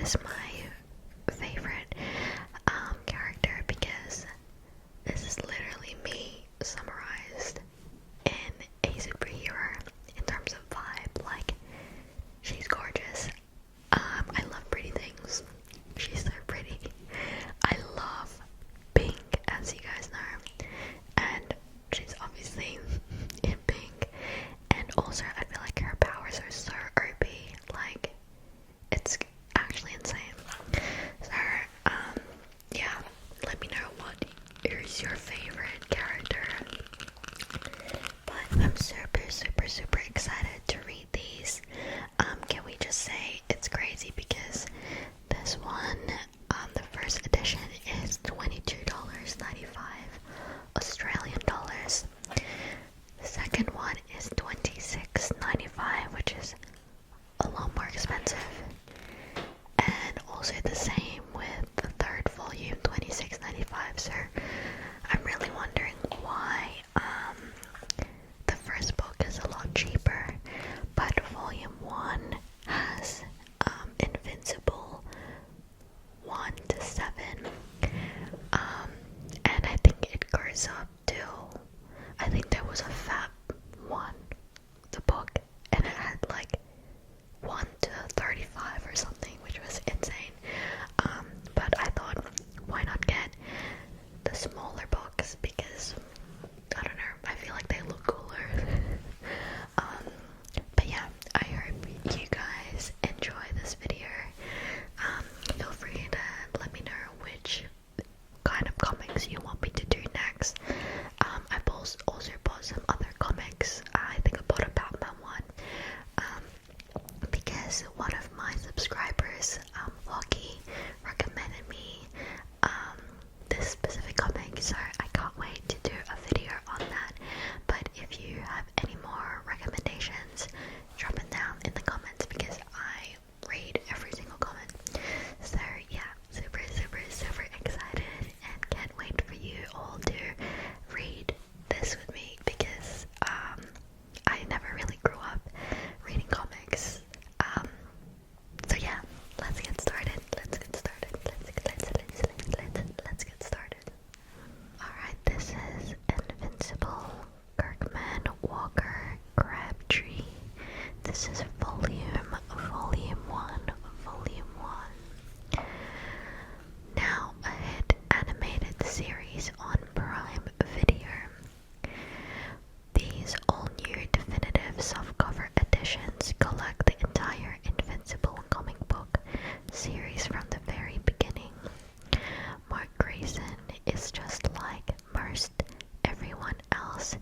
is my favorite character because this is literally me summarized in a superhero in terms of vibe. Like, she's gorgeous. I love pretty things. She's so pretty. I love pink, as you guys know, and she's obviously in pink. And also, I feel like her powers are so OP. Like, it's actually insane. So, yeah, let me know what is your favorite character. But I'm super excited to read these. Can we just say it's crazy because this one, the first edition is $22.95 Australian dollars. The second one is $26.95, which is a lot more expensive. And also the same with the third volume, $26.95. So I'm really wondering why the first book is a lot cheaper, but volume 1 has Invincible 1 to 7, and I think it goes up till, I think there was a fat one, the book, and it had like 1 to 35 or something, which was insane. But I thought, why not get the smaller books, because I don't know, I feel like they look cooler. But yeah, I hope you guys enjoy this video. Feel free to let me know which kind of comics you want me to do next. I've also bought some other comics. I think I bought a Batman one, because one of my subscribers, Lucky, recommended me this specific comic, so I can't wait to do a video on that. But if you have any more recommendations, drop it down in the comments because I read every single comment. So yeah, super excited and can't wait for you all to read this with me because I never really grew up reading comics. So yeah, let's get started. Let's get started. Alright, this is Invincible, Kirkman, Walker, Crabtree. This is volume 1. Now a hit animated series on Prime Video. These all-new definitive softcover editions collect the entire Invincible comic book series from the very beginning. Mark Grayson is just like most everyone else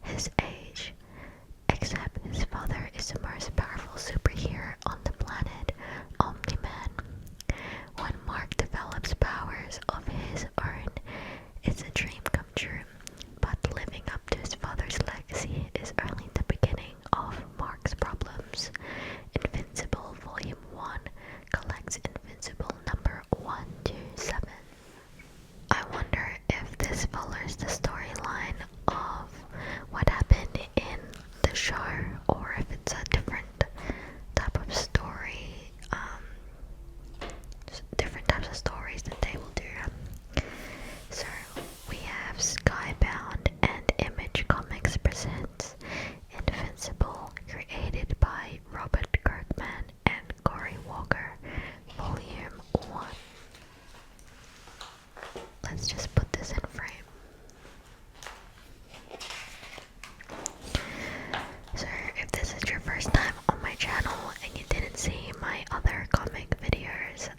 his age, except his father is the most powerful superhero on the planet, Omni-Man. When Mark develops powers of his own, it's a dream come true, but living up to his father's legacy is only the beginning of Mark's problems. Invincible Volume 1 collects Invincible number 1 to 7. I wonder if this follows the storyline of what happened in the show, or if it's a different type of story, different types of stories that they will do. So we have Skybound and Image Comics presents Invincible, created by Robert Kirkman and Cory Walker, Volume 1. Let's just put this in frame. So if this is your first time on my channel and you didn't see my other comic videos,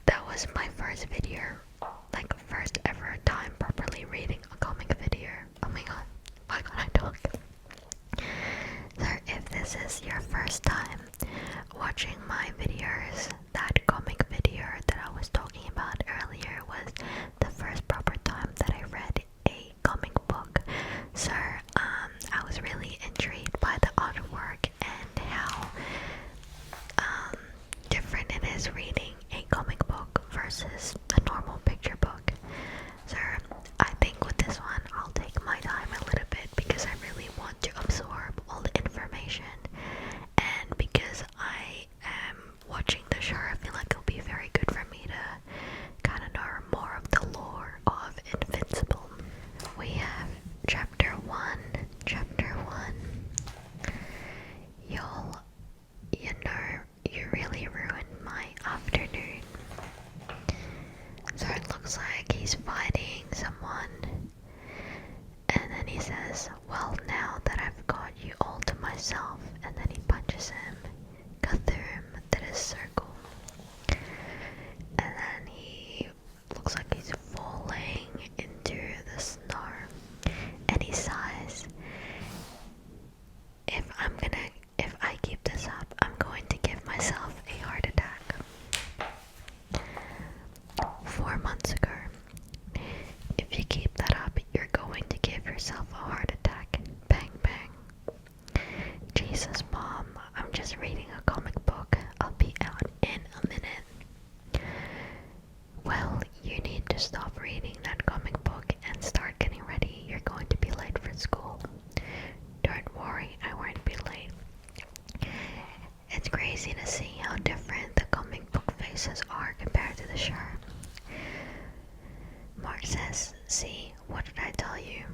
that was my first video, like first ever time properly reading a comic video. Oh my god, why can't I talk? So if this is your first time watching my videos, that comic video that I was talking about earlier was the first proper time that I read a comic book. So I was really intrigued by the artwork and how different it is reading a comic book versus a normal picture book. So I think with this one I'll take my time a little bit because I really want to absorb all the information, and because I am watching the my afternoon. So it looks like he's fighting someone. And then he says, well, now that I've got you all to myself. And then he punches him, cut through him to this circle. And then he looks like he's falling into the snow. And he sighs, if I keep this up, I'm going to give myself a heart attack. 4 months ago. If you keep that up, you're going to give yourself a heart attack. Bang, bang. Jesus, Mom, I'm just reading a comic book. I'll be out in a minute. Well, you need to stop reading that comic book and start getting ready. You're going to be late for school. Don't worry, I won't be late. It's crazy to see how different the comic book faces are compared to the show. Mark says, see, what did I tell you?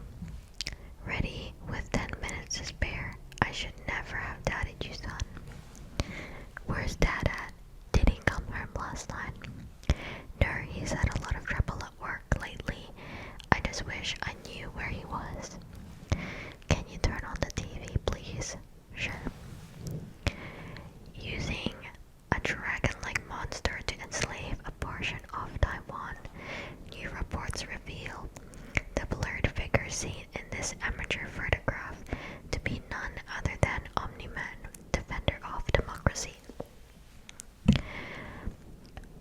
Ready with 10 minutes to spare. I should never have doubted you, son. Where's Dad at? Did he come home last night? No, he's had a lot of trouble at work lately. I just wish I knew where he was. Can you turn on the TV, please? Sure. Using a dragon-like monster to enslave a portion of Taiwan, new reports reveal the blurred figure seen in this amateur photograph to be none other than Omni-Man, defender of democracy.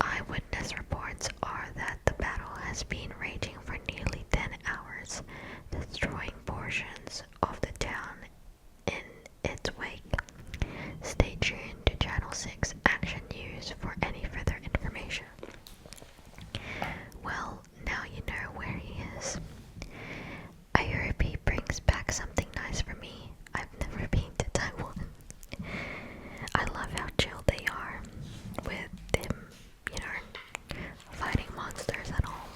Eyewitness reports are that the battle has been raging for nearly 10 hours, destroying portions of the town in its wake. Stay tuned to Channel 6 Action News for any further information. Well, now you know where he is. I hope he brings back something nice for me. I've never been to Taiwan. I love how chill they are with them, fighting monsters and all.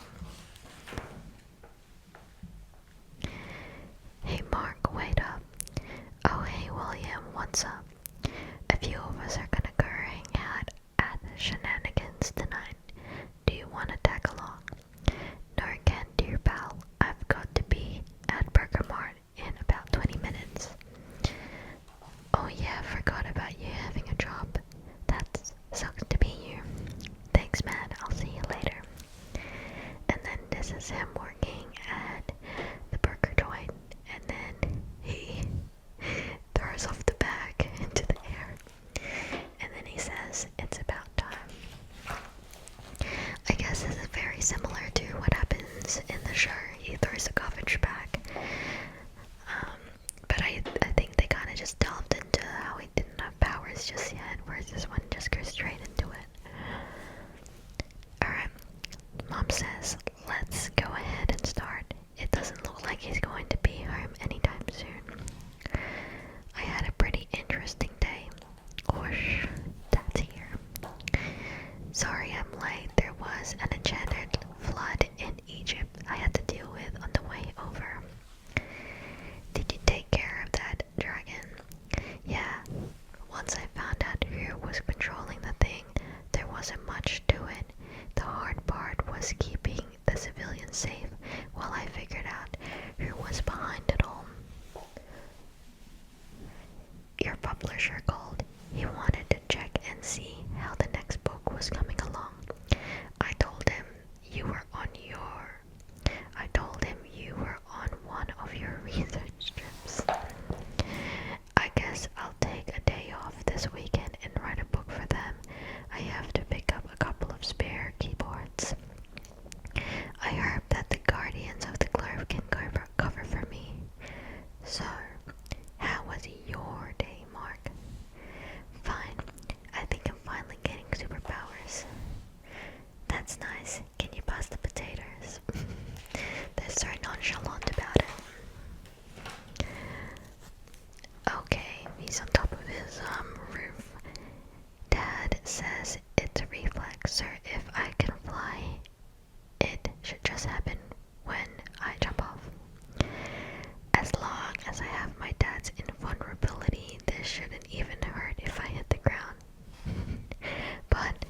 Hey Mark, wait up. Oh hey William, what's up? A few of us are gonna go hang out at the Shenanigans tonight. Do you want to tag along? No, I can't, dear pal. I've got to be at Burger Mart in about 20 minutes. Oh yeah, I forgot about you having a job. That sucks to be you. Thanks, man. I'll see you later. And then this is him working at the burger joint, and then he throws off the bag into the air. And then he says, it's about time. I guess this is very similar to what happens in the show. He throws the garbage bag. But I think they kind of just delved into how he didn't have powers just yet, whereas this one just goes straight into it. Alright, Mom says, let's go ahead and start. It doesn't look like he's going to be home anytime soon. I had a pretty interesting day. Whoosh, that's here. Sorry I'm late. There was an enchanted flood in Egypt I had to deal with on the way over. Did you take care of that dragon? Yeah. Once I found out who was controlling the thing, there wasn't much to it. The hard part was keeping the civilians safe while I figured out who was behind it all. Your publisher called. He wanted to check and see how the next book was coming along. I told him you were on one of your research trips. I guess I'll take a day off this weekend and write a book for them. I have to pick up a couple of spare keyboards. I hope that the Guardians of the Globe can cover for me. So, how was your day, Mark? Fine. I think I'm finally getting superpowers. That's nice. Can you pass the potatoes? They're so nonchalant about it. Okay, he's on top of his roof. Dad says it's a reflex, so if I can fly, it should just happen when I jump off. As long as I have my dad's invulnerability, this shouldn't even hurt if I hit the ground. But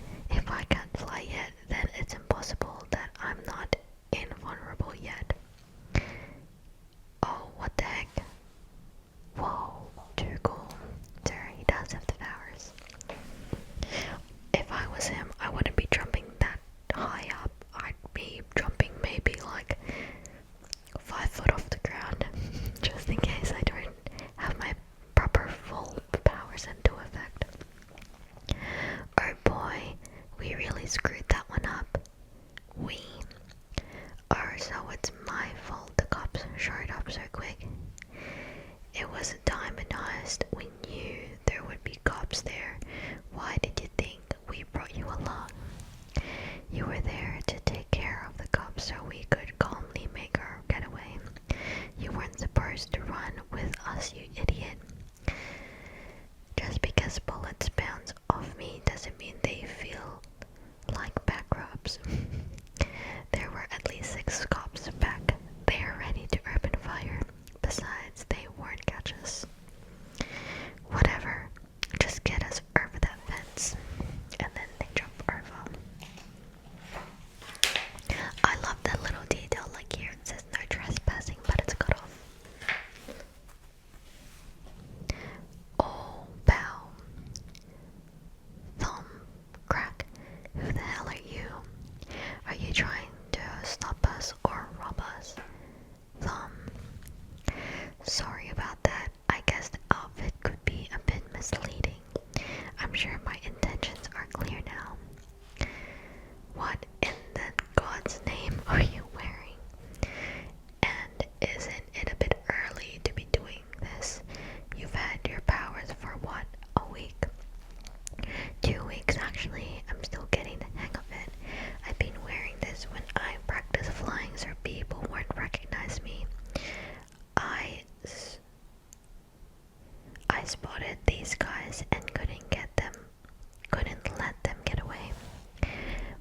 was him, I wouldn't be jumping that high up. I'd be jumping maybe like 5 foot off the ground, just in case I don't have my proper full powers into effect. Oh boy, we really screwed that one up. So it's my fault the cops showed up so quick. It was a time and heist. We knew there would be cops there. Why did you think we brought you along? You were there to take care of the cops so we could calmly make our getaway. You weren't supposed to run with us, you idiot. Just because bullets bounce off me doesn't mean they feel like back rubs. There were at least 6 cops back there ready to open fire. Besides, they won't catch us. Whatever, just get us over that fence. And then they jump over. I love that little detail, like here it says no trespassing, but it's cut off. Oh, pow. Thumb, crack. Who the hell are you? Are you trying to stop us or rob us? Thumb. Sorry about that. I guess the outfit could be a bit misleading. I'm sure my intentions are clear now. What in the God's name are you wearing? And isn't it a bit early to be doing this? You've had your powers for what, a week? 2 weeks actually. I'm still getting the hang of it. I've been wearing this when I practice flying so people won't recognize me. I spotted these guys and couldn't let them get away.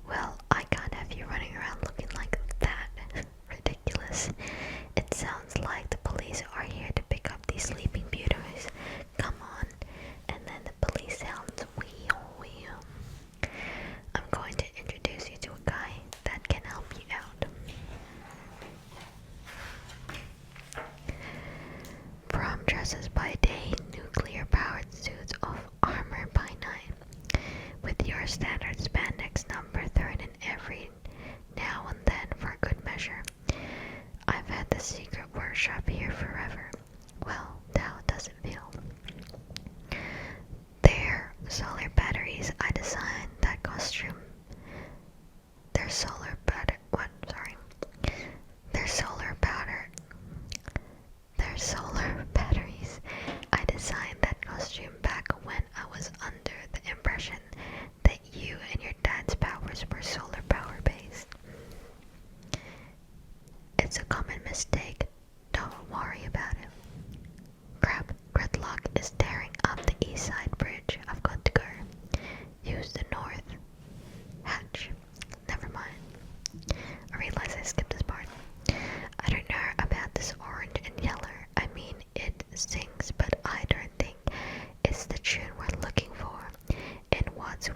Well, I can't have you running around looking like that. Ridiculous. It sounds like the police are here to pick up these sleeping beauties. Come on. And then the police sounds wee. I'm going to introduce you to a guy that can help you out. Prom dresses by day, nuclear-powered suits of armor by night, with your standard spandex number thrown in every now and then for good measure. I've had the secret workshop here forever. Well, how does it feel? They're solar batteries. I designed that costume. They're solar batteries. I designed that costume back when I was under the impression that you and your dad's powers were solar power based. It's a common mistake. Don't worry about it. Crap, gridlock is tearing up the east side bridge. I've got to go. Use the north hatch. Never mind. I realize I skipped this part. I don't know about this orange and yellow. I mean, it sings, but I don't think it's the tune we're looking for. And what's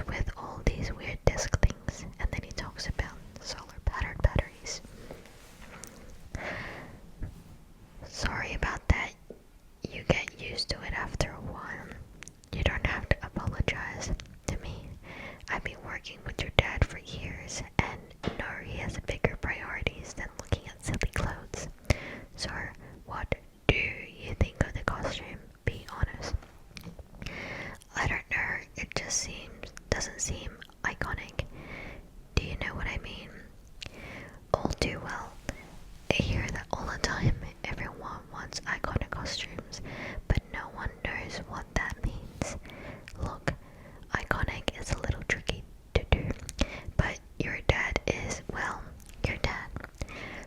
with all these weird disc things? And then he talks about solar pattern batteries. Sorry about that. You get used to it after a while. You don't have to apologize to me. I've been working with your dad for years and know he has bigger priorities than looking at silly clothes. So, what do you think of the costume? Be honest. I don't know, it just doesn't seem iconic. Do you know what I mean? All too well. I hear that all the time. Everyone wants iconic costumes, but no one knows what that means. Look, iconic is a little tricky to do, but your dad is, well, your dad.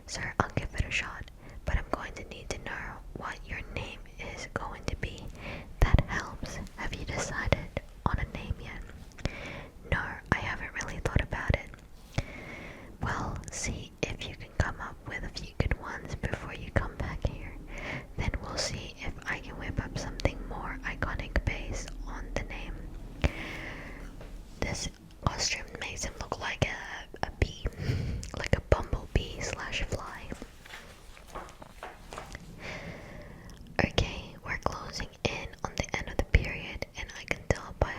So I'll give it a shot, but I'm going to need to know what your name is going to be. That helps. Have you decided on a name yet? No, I haven't really thought about it. Well, see if you can come up with a few good ones before you come back here. Then we'll see if I can whip up something more iconic based on the name. This costume makes him look like a bee, like a bumblebee slash fly. Okay, we're closing in on the end of the period, and I can tell by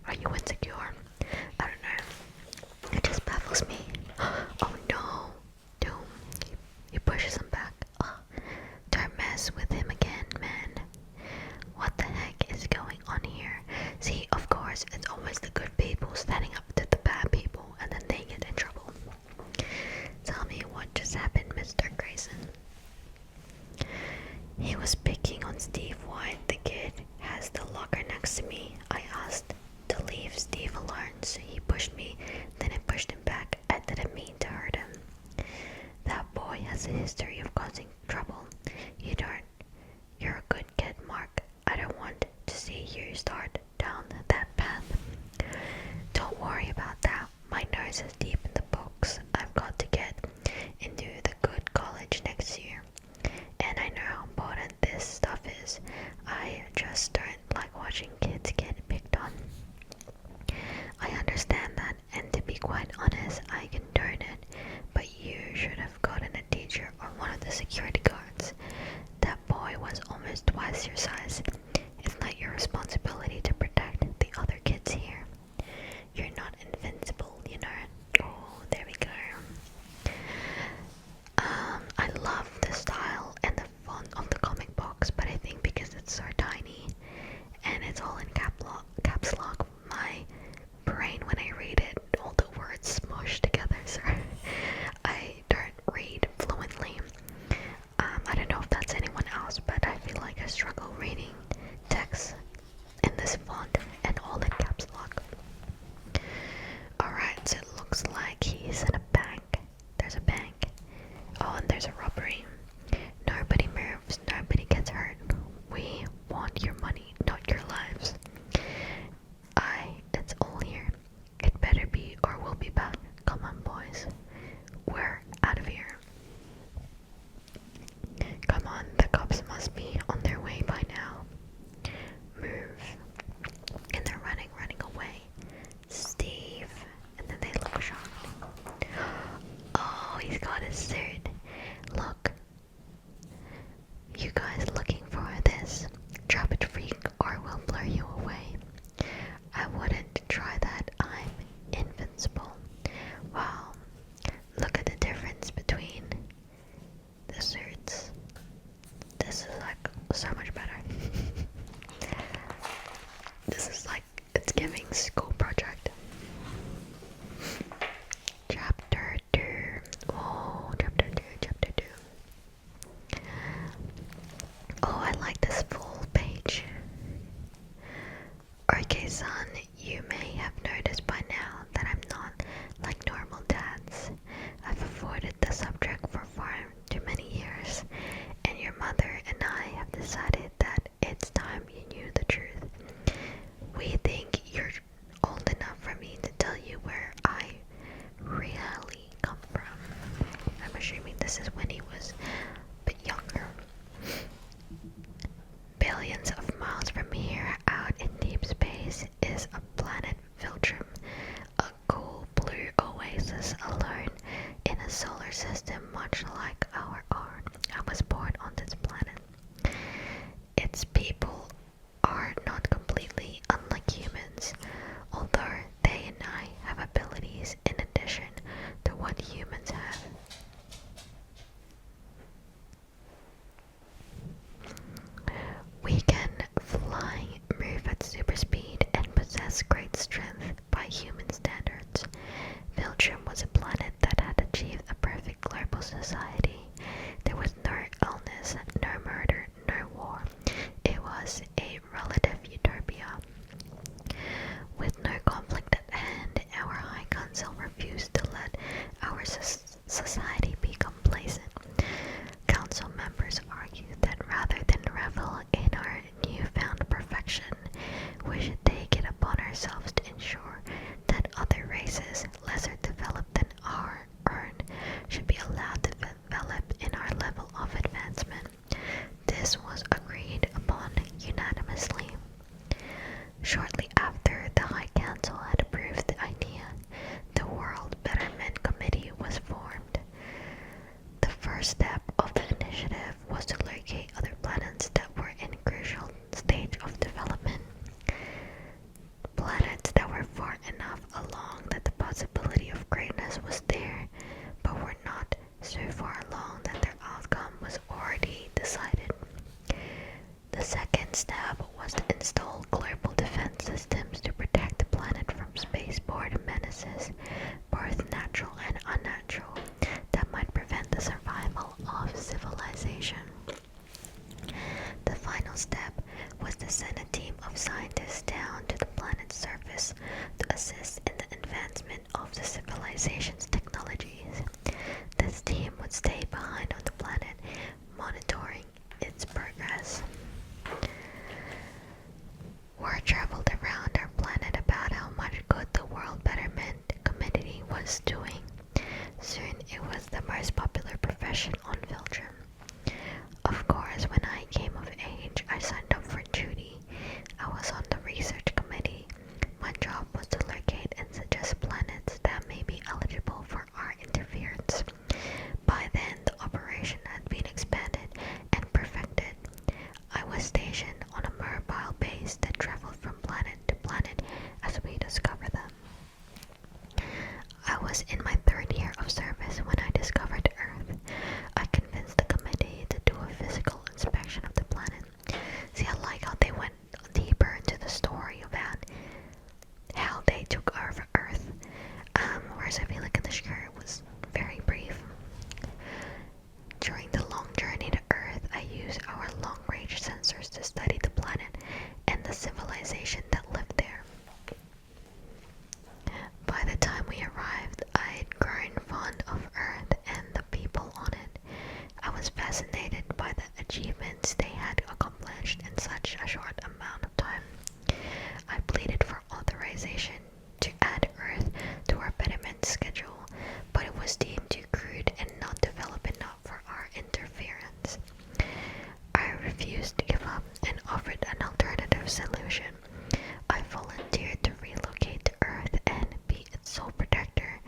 Are you insecure? I don't know. It just baffles me. Oh no. Doom. He pushes him back. Oh, don't mess with him again, man. What the heck is going on here? See, of course, it's always the good people standing up to the bad people, and then they get in trouble. Tell me what just happened, Mr. Grayson. He was picking on Steve White, the kid has the locker next to me. I asked to leave Steve alone, so he pushed me, then I pushed him back. I didn't mean to hurt him. That boy has a history of causing trouble. You don't. You're a good kid, Mark. I don't want to see you start down that path. Don't worry about that. My nose is deep in the books. I've got to get into the good college next year. And I know how important this stuff is. I just don't like watching kids get picked on. I understand that, and to be quite honest, I condone it. But you should have gotten a teacher or one of the security guards. That boy was almost twice your size. It's not your responsibility to protect the other kids here. You're not invincible, you know. Oh, there we go. I love the style and the font of the comic books, but I think because it's so tiny and it's all in caps lock, my brain, when I read it, all the words smush together, so I don't read fluently. I don't know if that's anyone else, but I feel like I struggle reading text in this font and all in caps lock. Alright, so it looks like he's in a bank. There's a bank. Oh, and there's a robbery. Nobody moves, nobody gets hurt. We want your money, not your lives. It's all here. It better be, or we'll be back. Come on, boys. We're out of here. Come on, the cops must be on their way by now. Move. And they're running away. Steve. And then they look shocked. Oh, he's got his suit. Look. You guys looking for this? Drop it, freak, or we'll blur you away. I wouldn't try that. I'm invincible. Wow. Look at the difference between the suits. This is like so much better. This is like, it's giving school project. Chapter 2. Oh, chapter 2. Oh, I like this full page. Okay, son, you may have noticed by now that I'm not like normal dads. I've avoided the subject for far too many years, and your mother and I have decided that it's time you knew the truth. We think you're old enough for me to tell you where I really come from. I'm assuming this is when he was a bit younger. Billions of miles from here, out in deep space, is a planet Viltrum, a cool blue oasis alone in a solar system much like our own. I was born on this planet. Its people are not completely unlike humans, although they and I have abilities in addition to what humans have. We can fly, move at super speed, and possess great strength by human standards. Viltrum was a planet that had achieved a perfect global society. There was no illness, no murder, no war. It was a relative utopia. With no conflict at hand, our High Council refused to let our society be complacent. Council members argued that rather than revel in our newfound perfection, we should take it upon ourselves to ensure that other races, lesser developed than our own, should be allowed to develop in our level of advancement. This was agreed upon unanimously. Shortly after the High Council had approved the idea, the World Betterment Committee was formed. The first step of the initiative was to locate other planets that were in a crucial stage of development. Planets that assist in the advancement of the civilization's technologies. This team would stay behind on the planet, monitoring its progress. Word traveled around our planet about how much good the World Betterment Committee was doing. Soon it was the most popular profession on Viltrum. Of course, when I came of age, I signed up for duty. I was on the research committee. My job was to locate and suggest planets that may be eligible for our interference. By then, the operation had been expanded and perfected. I was stationed on a mobile base that traveled from planet to planet as we discovered them. I was in my 3rd year of service when I discovered Earth. I convinced the committee to do a physical inspection of the planet. See, I like how they went deeper into the story about how they took over Earth. Whereas I feel like in the show it was very brief. During the long journey to Earth, I used our long-range sensors to study the planet and the civilization that lived there. By the time we arrived, I had grown fond of Earth and the people on it. I was fascinated by the achievements they had accomplished in such a short amount of time. I pleaded for authorization to add Earth to our betterment schedule, but it was deemed too crude and not developed enough for our interference. I refused to give up and offered an alternative solution. I volunteered to relocate to Earth and be its sole protector,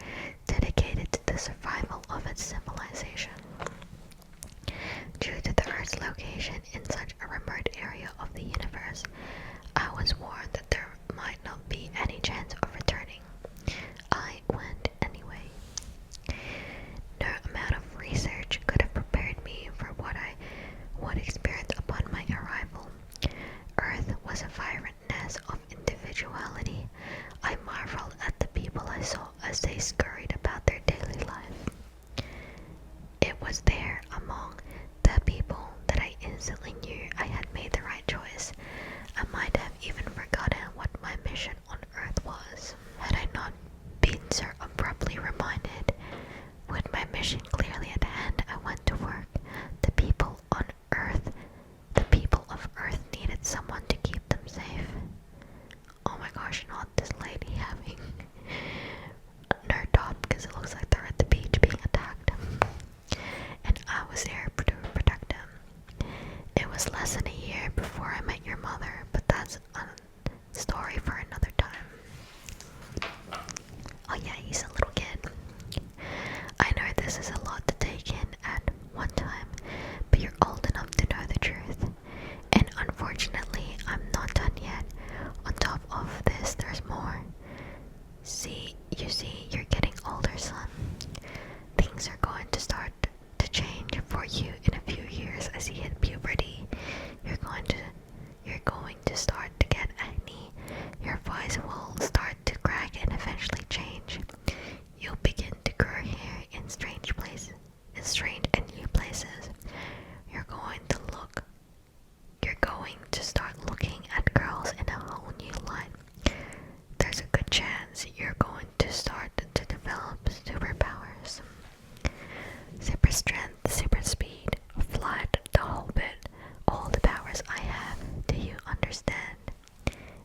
dedicated to the survival of its civilization. Due to the Earth's location in such a remote area of the universe, I was warned that there might not be any chance of returning. I went anyway. No amount of research could have prepared me for what I would experience upon my arrival. Earth was a vibrant nest of individuality. I marveled at the people I saw as they scurried about their daily life. It was there, among the people, that I instantly knew I had made the right choice. I might have even forgotten what my mission on Earth was, had I not been so abruptly reminded. With my mission clearly at hand, I went to work. The people of Earth needed someone to keep them safe. Oh my gosh, not this lady having no top because it looks like they're at the beach being attacked. And I was there to protect them. It was less than a year before I met your mother, but that's a story for another time. Oh yeah, he's a little kid. I know this is a lot to take in at one time, but you're old enough to know the truth. And unfortunately, I'm not done yet. On top of this, there's more. You see, you're getting older, son. Things are going to start to change for you in a few years as you hit puberty. You're going to start to get acne. Your voice will start to crack and eventually change. You'll begin to grow hair in strange and new places. You're going to start looking at girls in a whole new light. There's a good chance you're going to start to develop superpowers. Super strength, super speed, flight, the whole bit. All the powers I have. Do you understand?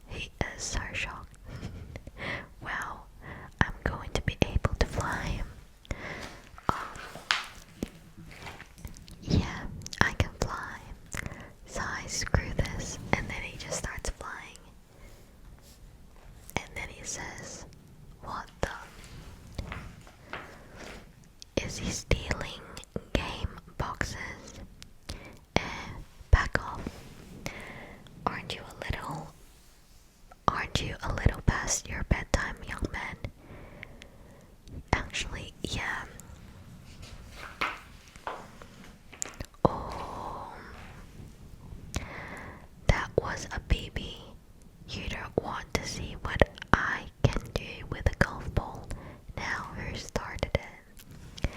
He is so shocked. Wow, I'm going to be able to fly. Yeah, I can fly. So I screw this, and then he just starts flying. And then he says, what the? Is he stealing game boxes? Back off. Aren't you a little past your bedtime, young man? Actually, yeah. Oh, that was a baby. You don't want to see what I can do with a golf ball. Now who started it?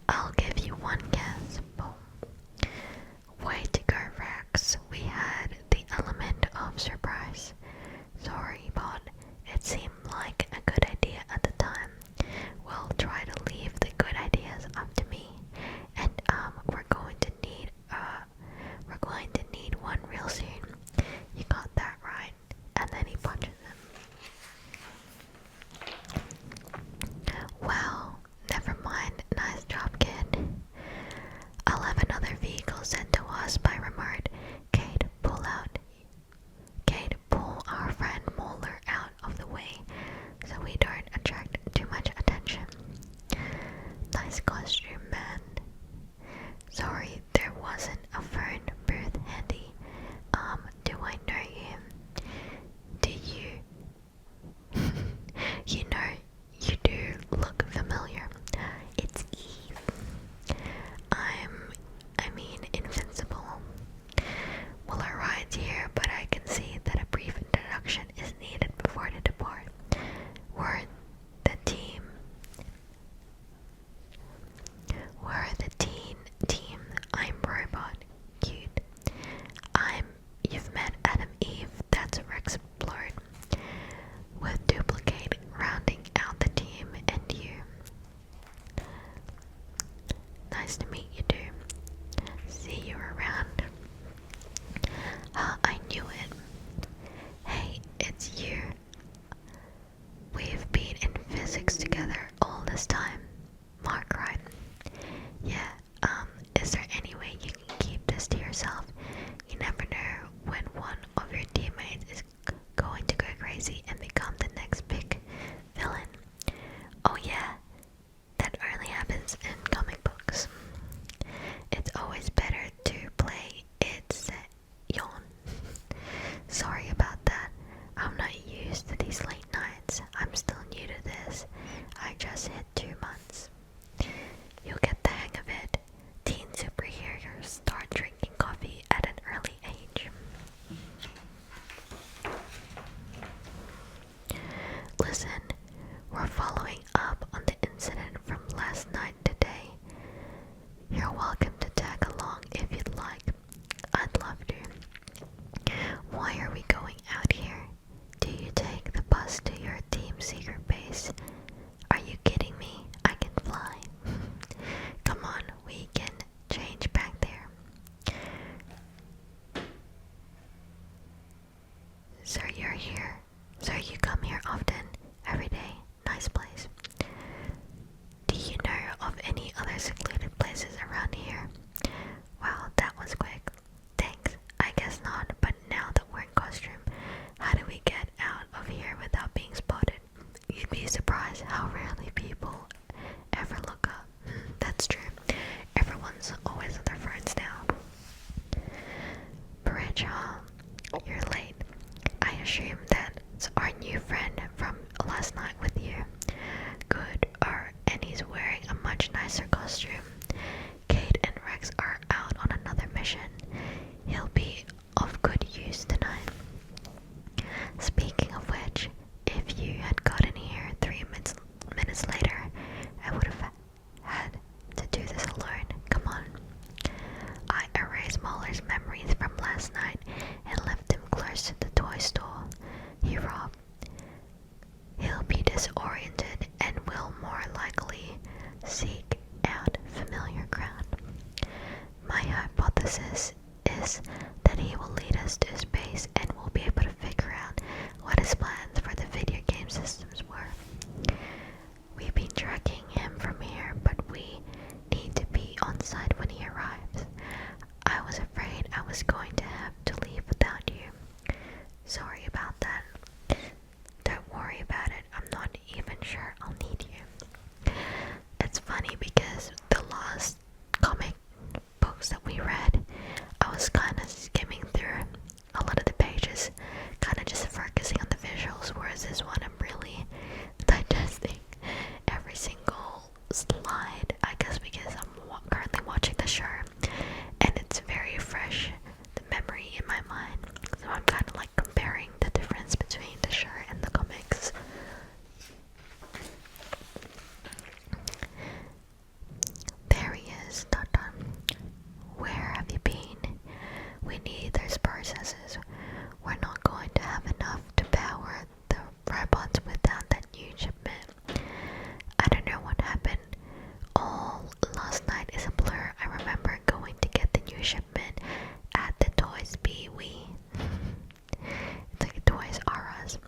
I'll give you one guess. Boom. Way to go, Rex. We had the element of surprise. Sorry, but it seemed like I'm not used to these late nights. I'm still new to this. I just hit 2 months. You'll get the hang of it. Teen superheroes start drinking coffee at an early age. Listen, we're following up on the incident from last night today. You're welcome to tag along if you'd like. I'd love to. Why are we going out here? Do you take the bus to your team secret base? Are you kidding me? I can fly. Come on, we can change back there. So you're here. So you come here often? Every day? Nice place. Do you know of any other secluded places around here? Wow, that was quick. Thanks. I guess not, but now that we're in costume, how do we get out of here without being spotted? You'd be surprised how rarely people ever look up. That's true. Everyone's always on their phones now. Bridge, huh? You're late. I assume that's our new friend from last night with you. Good, and he's wearing a much nicer costume. Kate and Rex are out on another mission. He'll be of good use tonight. Speaking of which, if you had gotten here 3 minutes later, I would have had to do this alone. Come on. I erased Mahler's memories from last night and left him close to the toy store he robbed. He'll be disoriented and will more likely seek out familiar ground. My hypothesis is that he will lead us to his base and we'll be able to figure out what his plans for the video game systems were. We've been tracking him from here, but we need to be on site when he arrives. I was afraid I was going to have to leave without you. Sorry about that. Don't worry about it. I'm not even sure I'll need you. It's funny because the last comic books that we read, I was kind of skimming through a lot of the pages, kind of just focusing on the visuals, whereas this one I'm really digesting every single slide, I guess because I'm currently watching the show, and it's very fresh, the memory in my mind, so I'm kind of like comparing the difference between the show and the comics. There he is. Dun dun. Where have you been? We need those processes. We're not going to have enough to power the robots without that new shipment. I don't know what happened. All last night is a blur. I remember going to get the new shipment at the Toys B Wee. It's like Toys R Us.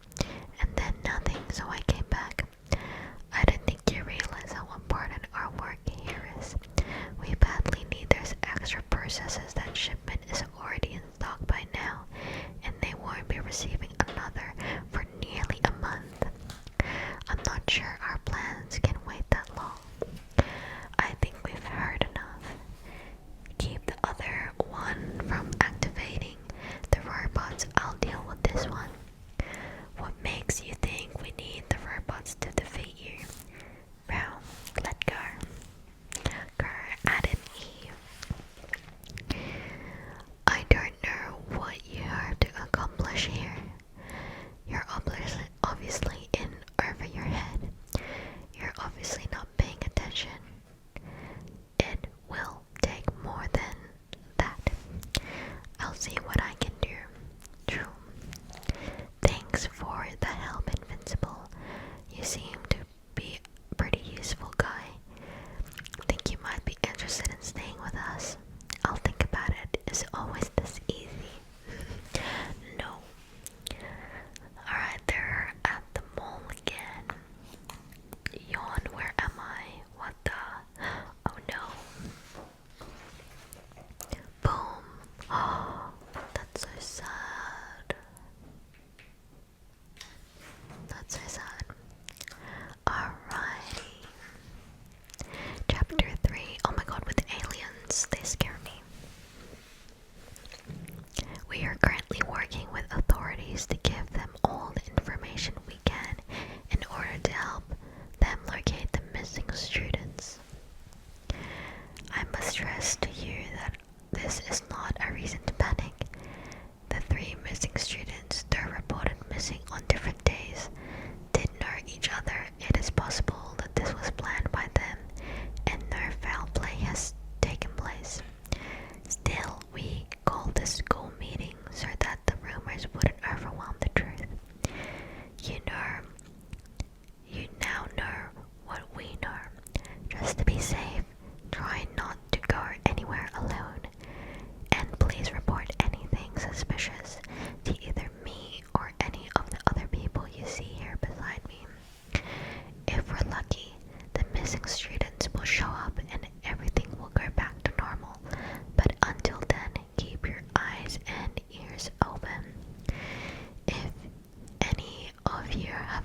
And then nothing, so I came back. I don't think you realize how important our work here is. We badly need those extra processes. That shipment is already in stock by now, and they won't be receiving another for nearly a month. I'm not sure our plans can wait that long. I think we've heard enough. Keep the other one from activating the robots. I'll deal with this one. What makes you think we need the robots to defeat you? Well, let go. Go at an E. I don't know what you have to accomplish here. You're obviously in over your head. You're obviously not paying attention. It will take more than that. I'll see what I can do. True. Thanks for the help, Invincible. You seem to be a pretty useful guy. Think you might be interested in staying with us? I'll think about it. Is it always this easy? No. Alright, they're at the mall again. Yawn, where am I? What the? Oh no. Boom. Oh, that's so sad. That's so sad.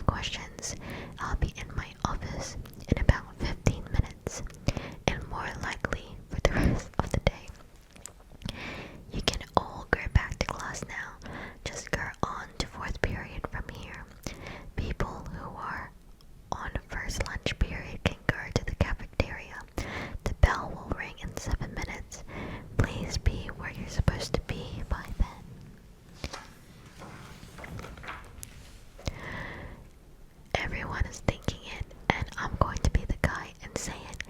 have questions, I'll be in my office in about 15 minutes, and more likely for the rest of the day. You can all go back to class now. Just go on to 4th period from here. People who are on first lunch period can go to the cafeteria. The bell will ring in 7 minutes. Please be where you're supposed to be by then. Everyone is thinking it, and I'm going to be the guy and say it.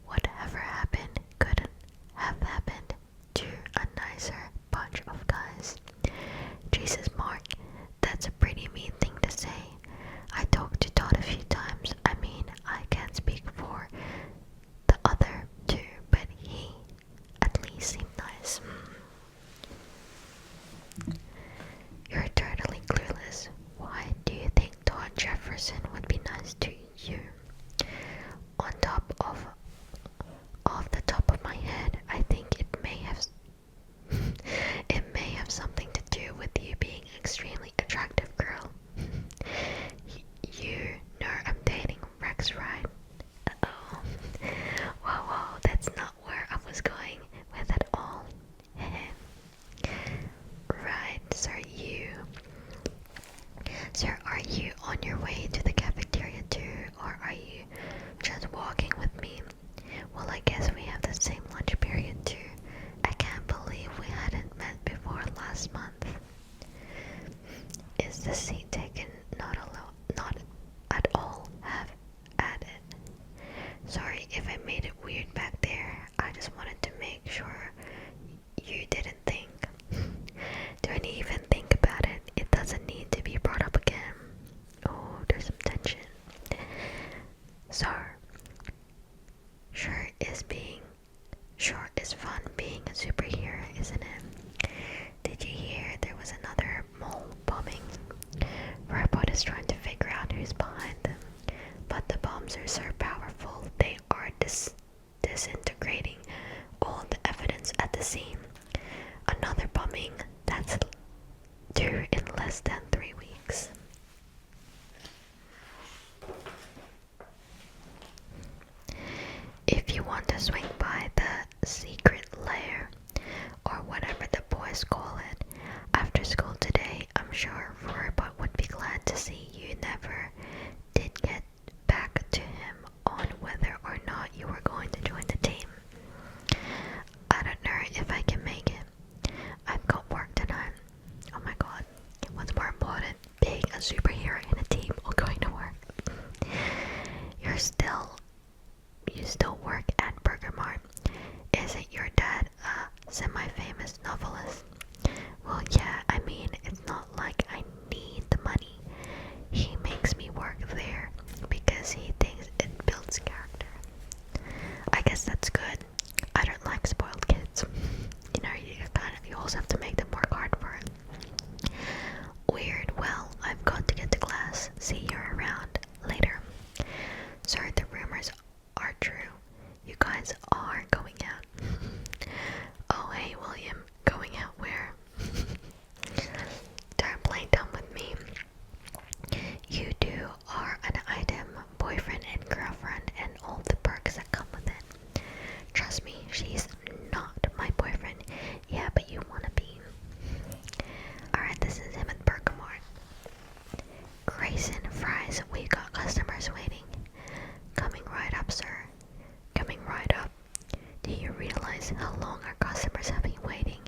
Whatever happened couldn't have happened to a nicer bunch of guys. Jesus, Mark, that's a pretty mean thing to say. I talked to Todd a few times. I mean, I can't speak for the other two, but he at least seemed nice. You're totally clueless. Why do you think Todd Jefferson would be nice to you? Off the top of my head, I think it may have something to do with you being an extremely attractive girl. You know I'm dating Rex, right? Uh-oh. Whoa, that's not where I was going with it all. Right, so are you on your way to the cafeteria too, or are you just walking with me? Well, I guess we have the same lunch period too. I can't believe we hadn't met before last month. Is the seat taken? Not at all. Have at it. Sorry if I made it weird back there. I just wanted to make sure you didn't think. Don't even think about it. It doesn't need to be brought up again. Oh, there's some tension. So, sure is fun being a superhero, isn't it? Did you hear there was another mole bombing? Robot is trying to figure out who's behind them, but the bombs are so powerful they are disintegrating all the evidence at the scene. Another bombing that's due in less than 3 weeks. If you want to swing by the secret lair, or whatever the boys call it, after school today, I'm sure Robot would be glad to see you never did get back to him on whether or not you were going to join the team. I don't know if I can make it. I've got work tonight. Oh my god, what's more important, being a superhero in a team or going to work? You still work at Burger Mart. Isn't your dad a semi-famous novelist? Well, yeah, I mean, it's not like I need the money. He makes me work there because he thinks it builds character. I guess that's good. I don't like spoiled kids. You know, you also have to make them work hard for it. Weird. Well, I've got to get to class. See you around later. Sorry, the rumors are true. You guys are going out. Oh, hey, William. Going out where? Don't play dumb with me. You two are an item, boyfriend and girlfriend, and all the perks that come with it. Trust me, she's not my boyfriend. Yeah, but you wanna be. Alright, this is him at Bergamot. Grayson, fries, we got customers waiting. Coming right up, sir. Coming right up. Do you realize how long our customers have been waiting?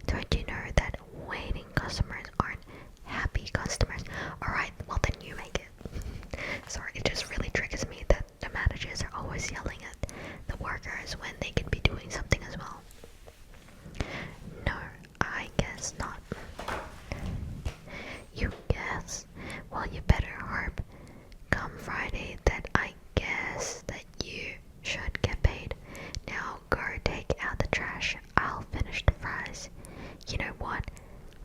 Don't you know that waiting customers aren't happy customers? Alright, well then you make it. Sorry, it just really triggers me that the managers are always yelling at the workers when they could be doing something as well. No, I guess not. You guess? Well, you better hope come Friday that I guess that you should get paid. Now go take out the trash. I'll finish the fries. You know what?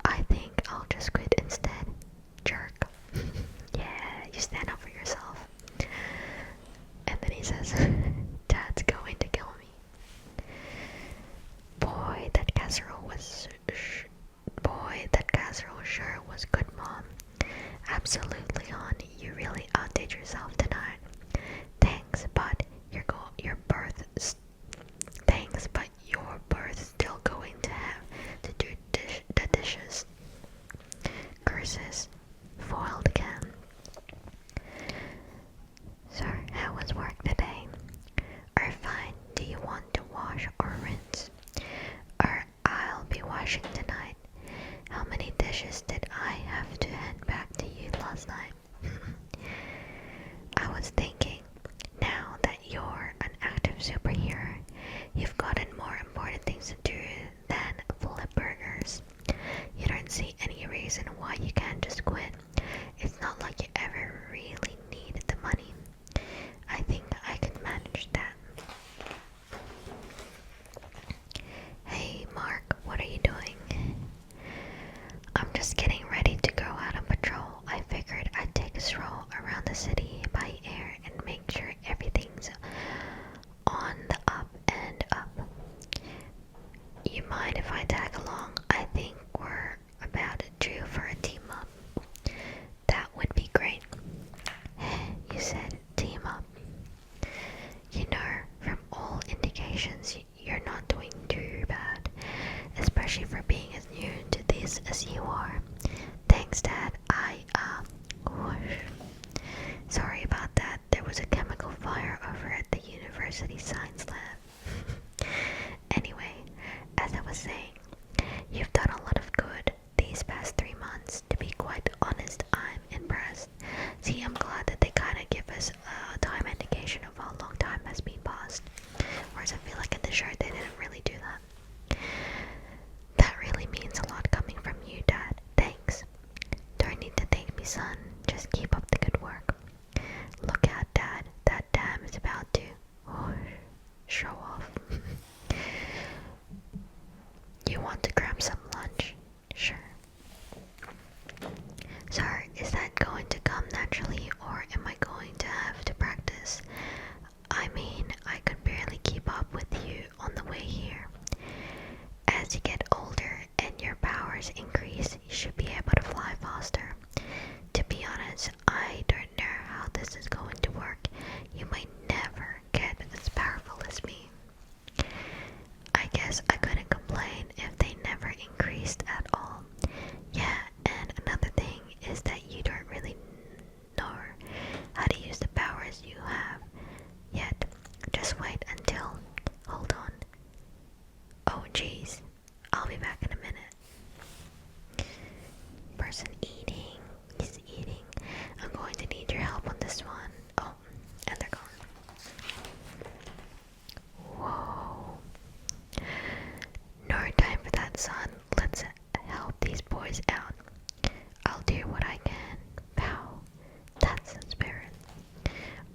I think I'll just quit instead. Jerk. Yeah, you stand up for yourself. And then he says, Dad's going to kill me. Boy, that casserole sure was good, Mom. Absolutely, hon. You really outdid yourself tonight. Thanks, but your birth. Thanks, but your birth still going to have to do the dishes. Curses. Foiled again. So, how was work today? Or fine. Do you want to wash or rinse? Or I'll be washing tonight. How many dishes did I have to hand back to you last night? I was thinking, now that you're an active superhero, you've gotten more important things to do than flip burgers. You don't see any reason why you can't just quit. It's not like you ever really needed the money. I think I can manage that. Hey Mark, what are you doing? I'm just getting ready to go out on patrol. I figured I'd take a stroll around the city by air and make sure everything's on the up and up. You mind if I tag along? I think we're about due for a team up. That would be great. You said team up. You know, from all indications, you're not doing too bad, especially for being as new to this as you are. Thanks, Dad. Whoosh. Sorry about that. There was a chemical fire over at the university science lab. Anyway, as I was saying, you've done a lot of good these past 3 months. To be quite honest, I'm impressed. See, I'm glad that they kind of give us a time indication of how long time has been passed. Whereas I feel like in the show they didn't really do that. That really means a lot coming from you, Dad. Thanks. Don't need to thank me, son. Just keep up the good work. Look out, Dad. That dam is about to show off. You want to grab some lunch? Sure. So, is that going to come naturally, or am I going to have to practice? I mean, I could barely keep up with you on the way here. As you get older and your powers increase, you should be able to fly faster. To be honest, I don't know how this is going to work. You might never get as powerful as me. I guess I couldn't complain if they never increased at all. Yeah, and another thing is that you don't really know how to use the powers you have yet. Just wait until... Hold on. Oh jeez, I'll be back in a minute. Person eating. He's eating. I'm going to need your help on this one. Oh, and they're gone. Whoa. No time for that, son. Let's help these boys out. I'll do what I can. Pow. That's the spirit.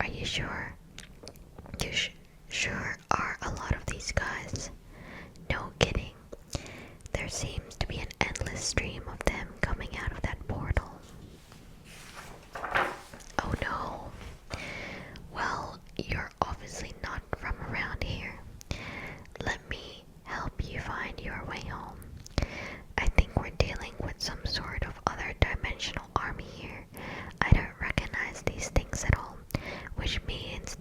Are you sure? You sure are a lot of these guys. No kidding. There seems to be an endless stream of them coming out of that portal. Oh no. Well, you're obviously not from around here. Let me help you find your way home. I think we're dealing with some sort of other dimensional army here. I don't recognize these things at all, which means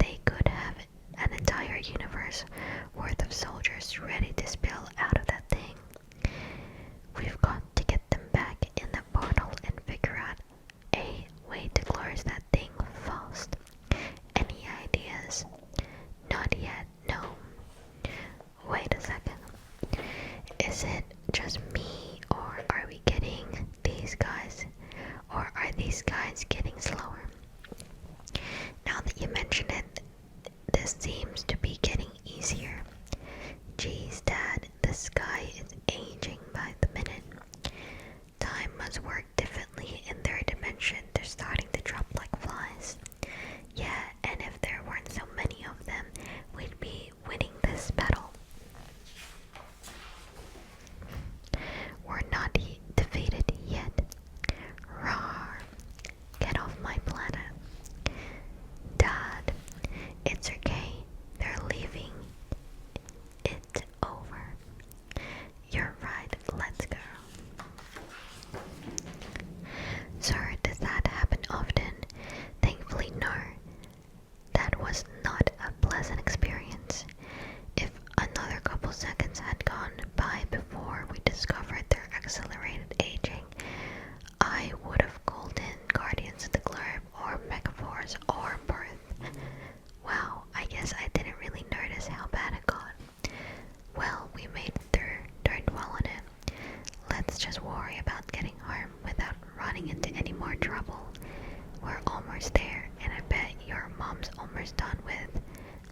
almost there, and I bet your mom's almost done with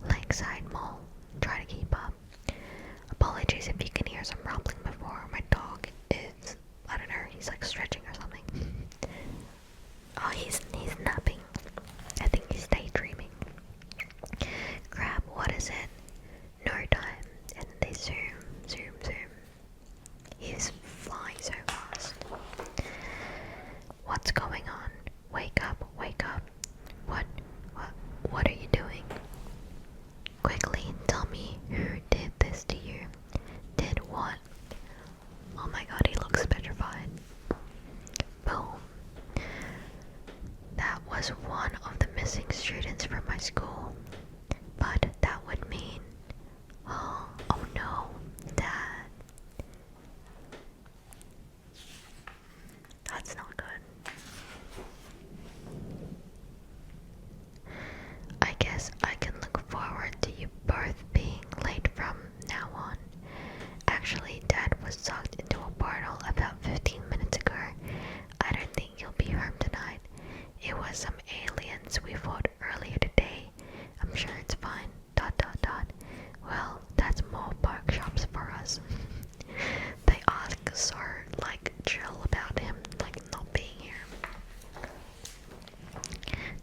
lakeside mall. Try to keep up. Apologies if you can hear some rumbling before. My dog is, I don't know, he's like stretching or something. Oh, he's napping. I think he's daydreaming. Crap, what is it? No time. And they zoom. He's flying so fast. What's going on? Wake up. What are you doing? Quickly, tell me who did this to you. Did what? Oh my god, he looks petrified. Boom. That was one of the missing students from my school. But that would mean... Oh no, Dad. That's not good. I guess I can look forward to you both being late from now on. Actually, Dad was sucked into a portal about 15 minutes ago. I don't think he'll be home tonight. It was some aliens we fought earlier today. I'm sure it's fine. ... Well, that's more workshops for us. They ask so like chill about him, like not being here.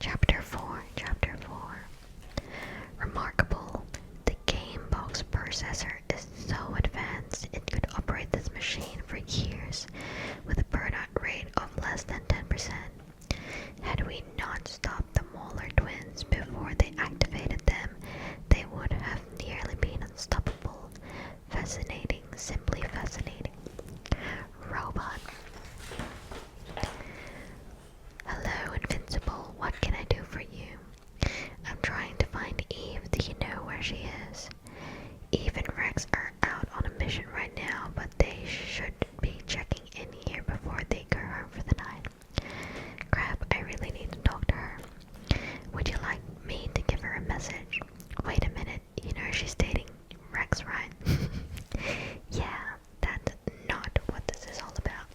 Chapter 4. Remarkable. The game box processor is so advanced it could operate this machine for years with a burnout rate of less than 10%. Had we not stopped the Molar twins before they activated them, they would have nearly been unstoppable. Fascinating, simply fascinating. Robot. Hello, Invincible. What can I do for you? I'm trying to find Eve. Do you know where she is? Eve and Rex are out on a mission right now, but they should be checking in here before they go home for the night. Crap, I really need to talk to her. Would you like me to give her a message? Wait a minute, you know she's dating Rex, right? Yeah, that's not what this is all about.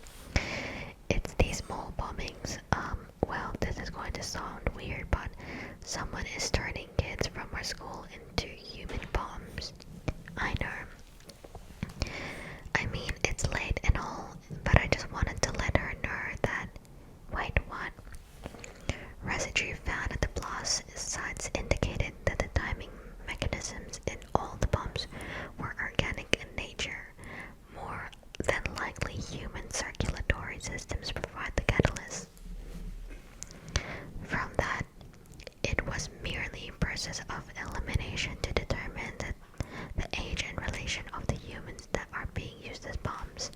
It's these mall bombings. Well, this is going to sound weird, but someone is turning kids from our school into human bombs. I know. I mean, it's late and all, but I just wanted to let her know that... Wait, what? Residue found at the blast sites indicated that the timing mechanisms in all the bombs were organic in nature. More than likely, human circulatory systems provide the catalyst. From that, it was merely a process of elimination to determine the age and relation of the humans that are being used as bombs.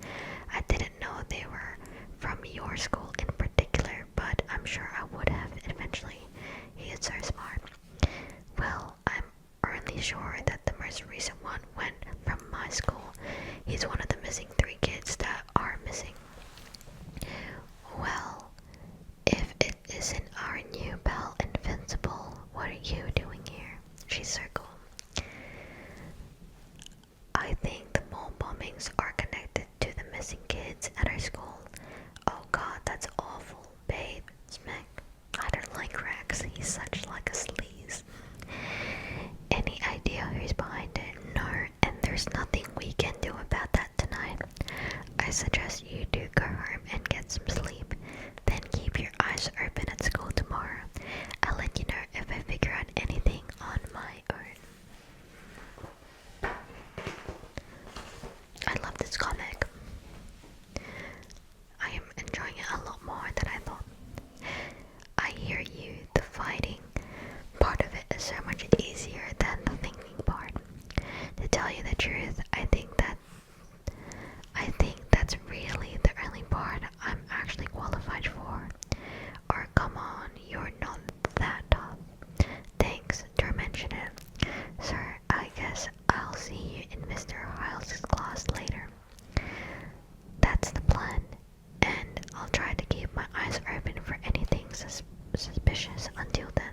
I didn't know they were from your school in particular, but I'm sure I would have eventually. He is so smart. Well, I'm only sure that the most recent one went from my school. He's one of the missing 3 kids that are missing. Well, if it isn't our new pal Invincible, what are you doing here? She's so cool. I think the mall bombings are connected to the missing kids at our school. Oh god, that's awful. Babe, smack. I don't like Rex, he's such like a sleaze. Any idea who's behind it? No, and there's nothing we can do about that tonight. I suggest you do go home and get some sleep, then keep your eyes open at school tomorrow. I'll let you know if I figure out anything on my own. I love this comic. I am enjoying it a lot more than I thought. I hear you, the fighting part of it is so much easier than the thinking part. To tell you the truth, I think that's really the only part I'm actually qualified for. Or come on, you're not that tough. Thanks, don't mention it. Sir, I guess I'll see you in Mr. Hiles' class later. That's the plan, and I'll try to keep my eyes open for anything suspicious until then.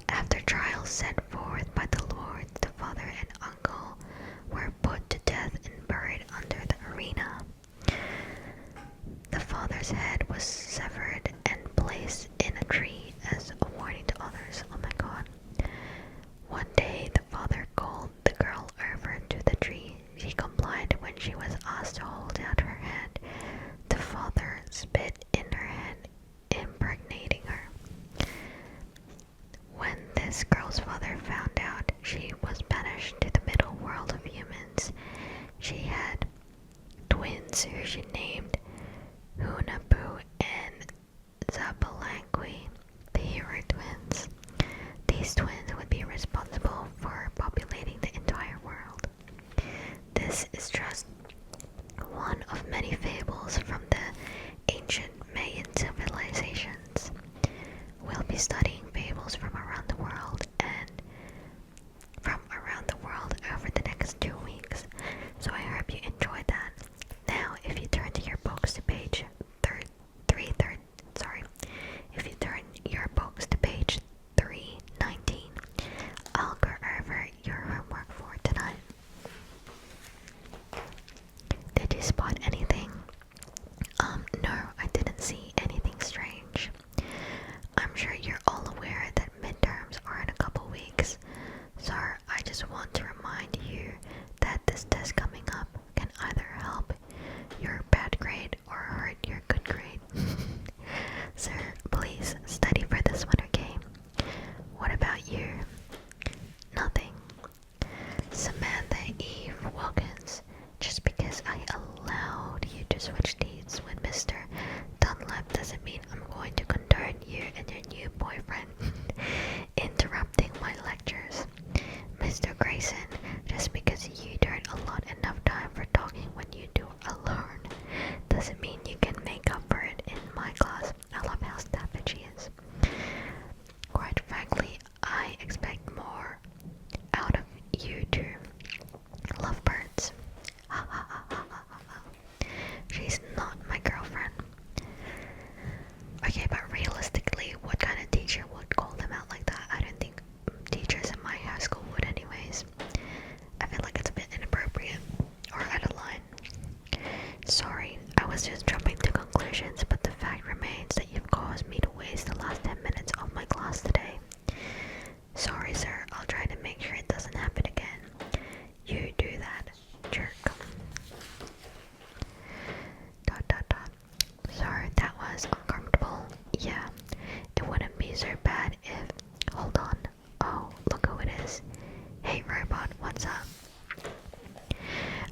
After trials set forth by the lords, the father and uncle were put to death and buried under the arena. The father's head was severed and placed mother found out, she was banished to the middle world of humans. She had twins who she named Hunapu and Zabalangui, the hero twins. These twins would be responsible for populating the entire world. This is just one of many fables from the ancient Mayan civilizations. We'll be studying fables from around the world over the next 2 weeks, so I hope you enjoyed that. Now, if you turn to your books to page if you turn your books to page 319, I'll go over your homework for tonight. Did you spot anything? No, I didn't see anything strange. I'm sure you're all aware that midterms are in a couple weeks, so I just want to remind you that this test coming up can either help your bad grade or hurt your good grade. So please study for this one, okay? What about you? Nothing. Samantha Eve Wilkins, just because I allowed you to switch dates with Mr. Dunlap doesn't mean I'm going to condone you and your new boyfriend interrupting my lectures. Mr. Grayson, just because you don't allot enough time for talking when you do alone doesn't mean you can make up for it in my class. I love how staffed she is. Quite frankly, I expect more out of you two. Lovebirds. Ha ha ha ha ha ha. She's not my girlfriend. Okay, but realistically, what kind of teacher would call them out like that? I don't think teachers in my high school would anyways. I feel like it's a bit inappropriate or out of line. Sorry, I was just jumping to conclusions, but the fact remains that you've caused me to waste the last 10 minutes of my class today. Sorry, sir, I'll try to make sure it doesn't happen again. You do that, jerk. Dot dot dot. Sorry, that was uncomfortable. Yeah, it wouldn't be so bad if... Hold on. Oh, look who it is. Hey robot, what's up?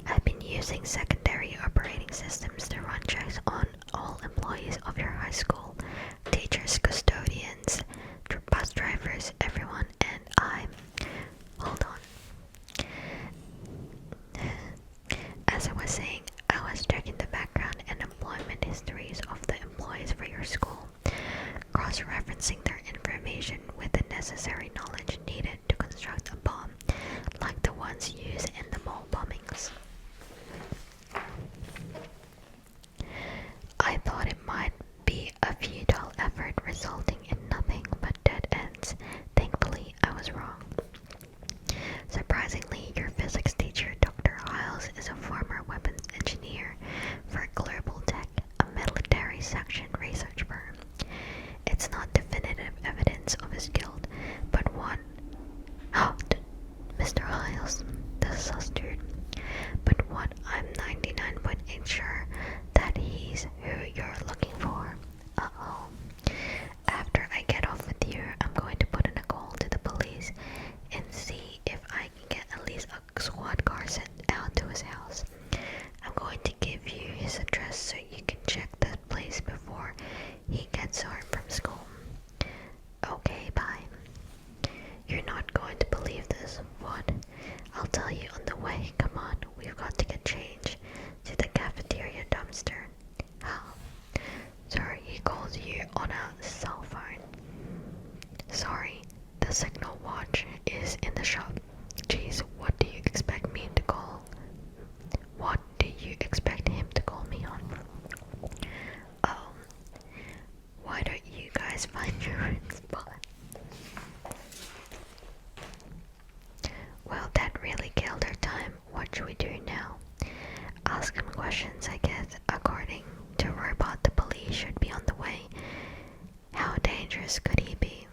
I've been using secondary operating systems to run checks on all employees of your high school. Teachers, custodians, bus drivers, everyone, and hold on. As I was saying, I was checking the background and employment histories of the employees for your school, cross-referencing their information with the necessary knowledge needed to construct a bomb, like the ones used in the mall bombings. I thought it might be a futile effort resulting in nothing but dead ends. Thankfully, I was wrong. Surprisingly, your physics teacher, Dr. Hiles, is a former weapons engineer for Global Tech, a military section research firm. It's not definitive evidence of his guilt, but one... Mr. Hiles, this is us, dude. But what I'm 99.8 sure that he's who you're looking for. Uh-oh. After I get off with you, I'm going to put in a call to the police and see if I can get at least a squad car sent out to his house. I'm going to give you his address so you can check that place before he gets home from school. Okay, bye. You're not going to believe this. What? I'll tell you on the way. Come on, we've got to get change to the cafeteria dumpster. How? Sorry, he calls you on a cell phone. Sorry, the signal watch is in the shop. Jeez, what do you expect me to call? What do you expect him to call me on? Oh, why don't you guys find your own spot? Well, that really killed our time. What should we do now? Ask him questions, I guess. According to Robot, the police should be on the way. How dangerous could he be?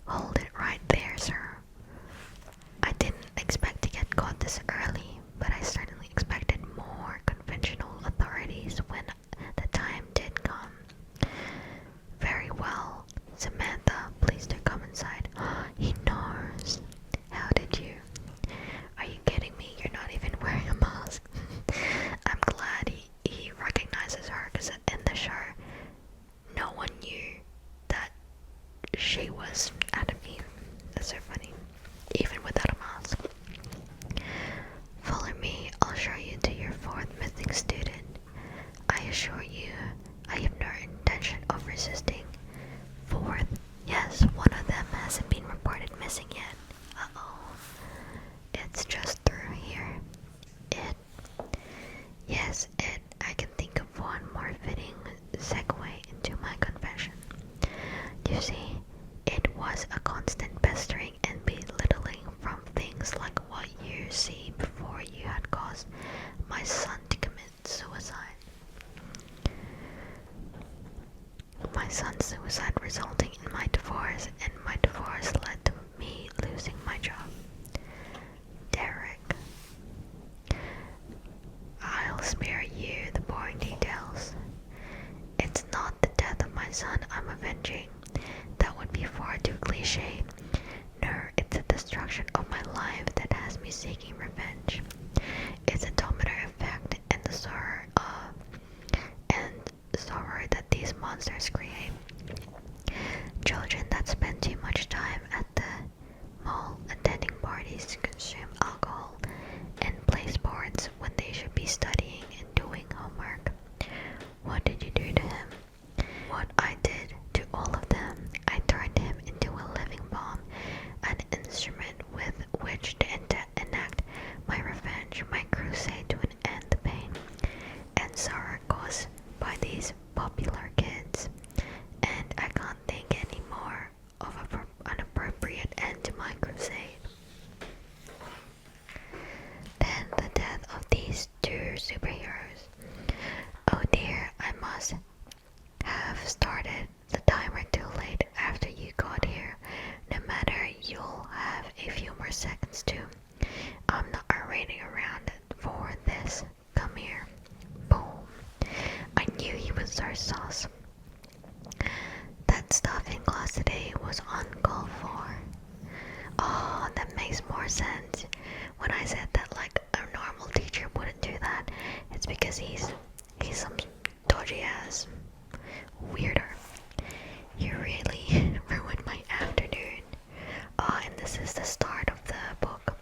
Hold it right there, sir. I didn't expect to get caught this early, but I certainly expected more conventional authorities when the time did come. Very well. Samantha, please do come inside. son's suicide resulting in my divorce, and my divorce led to me losing my job. Derek. I'll spare you the boring details. It's not the death of my son I'm avenging. That would be far too cliche. No, it's the destruction of my life that has me seeking revenge. It's a domino effect and the sorrow that these monsters create. Children that spend too much time at the mall attending parties to consume alcohol and play sports when they should be studying and doing homework. What did you do to him? What I did to all of them, I turned him into a living bomb, an instrument with which to enact my revenge, my crusade to end the pain and sorrow caused by these popular kids. And I can't think any more of an appropriate end to my crusade. Then the death of these two superheroes. Oh dear, I must have started the timer too late after you got here. No matter, you'll have a few more seconds too. I'm not waiting around for this. Come here. Boom. I knew he was so sauce. That stuff in class today was uncalled for. Oh, that makes more sense. When I said that like a normal teacher wouldn't do that, it's because he's some dodgy ass weirder. You really ruined my afternoon. Oh, and this is the start of the book.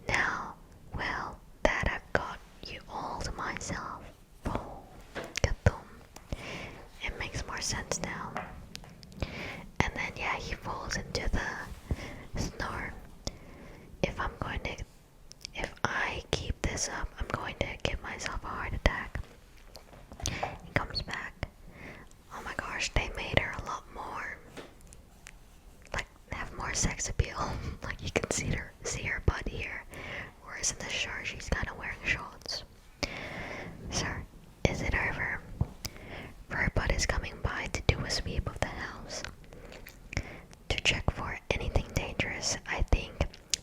Now, well, that I've got you all to myself. Boom. Kathum. It makes more sense now. And then yeah, he falls into the snore. If I keep this up, I'm going to give myself a heart attack. He comes back. Oh my gosh, they made her a lot more, like, have more sex appeal. Like, you can see her butt here, whereas in the show she's kind of wearing shorts. Sir, is it over? Robot is coming by to do a sweep of the house to check for anything dangerous. I think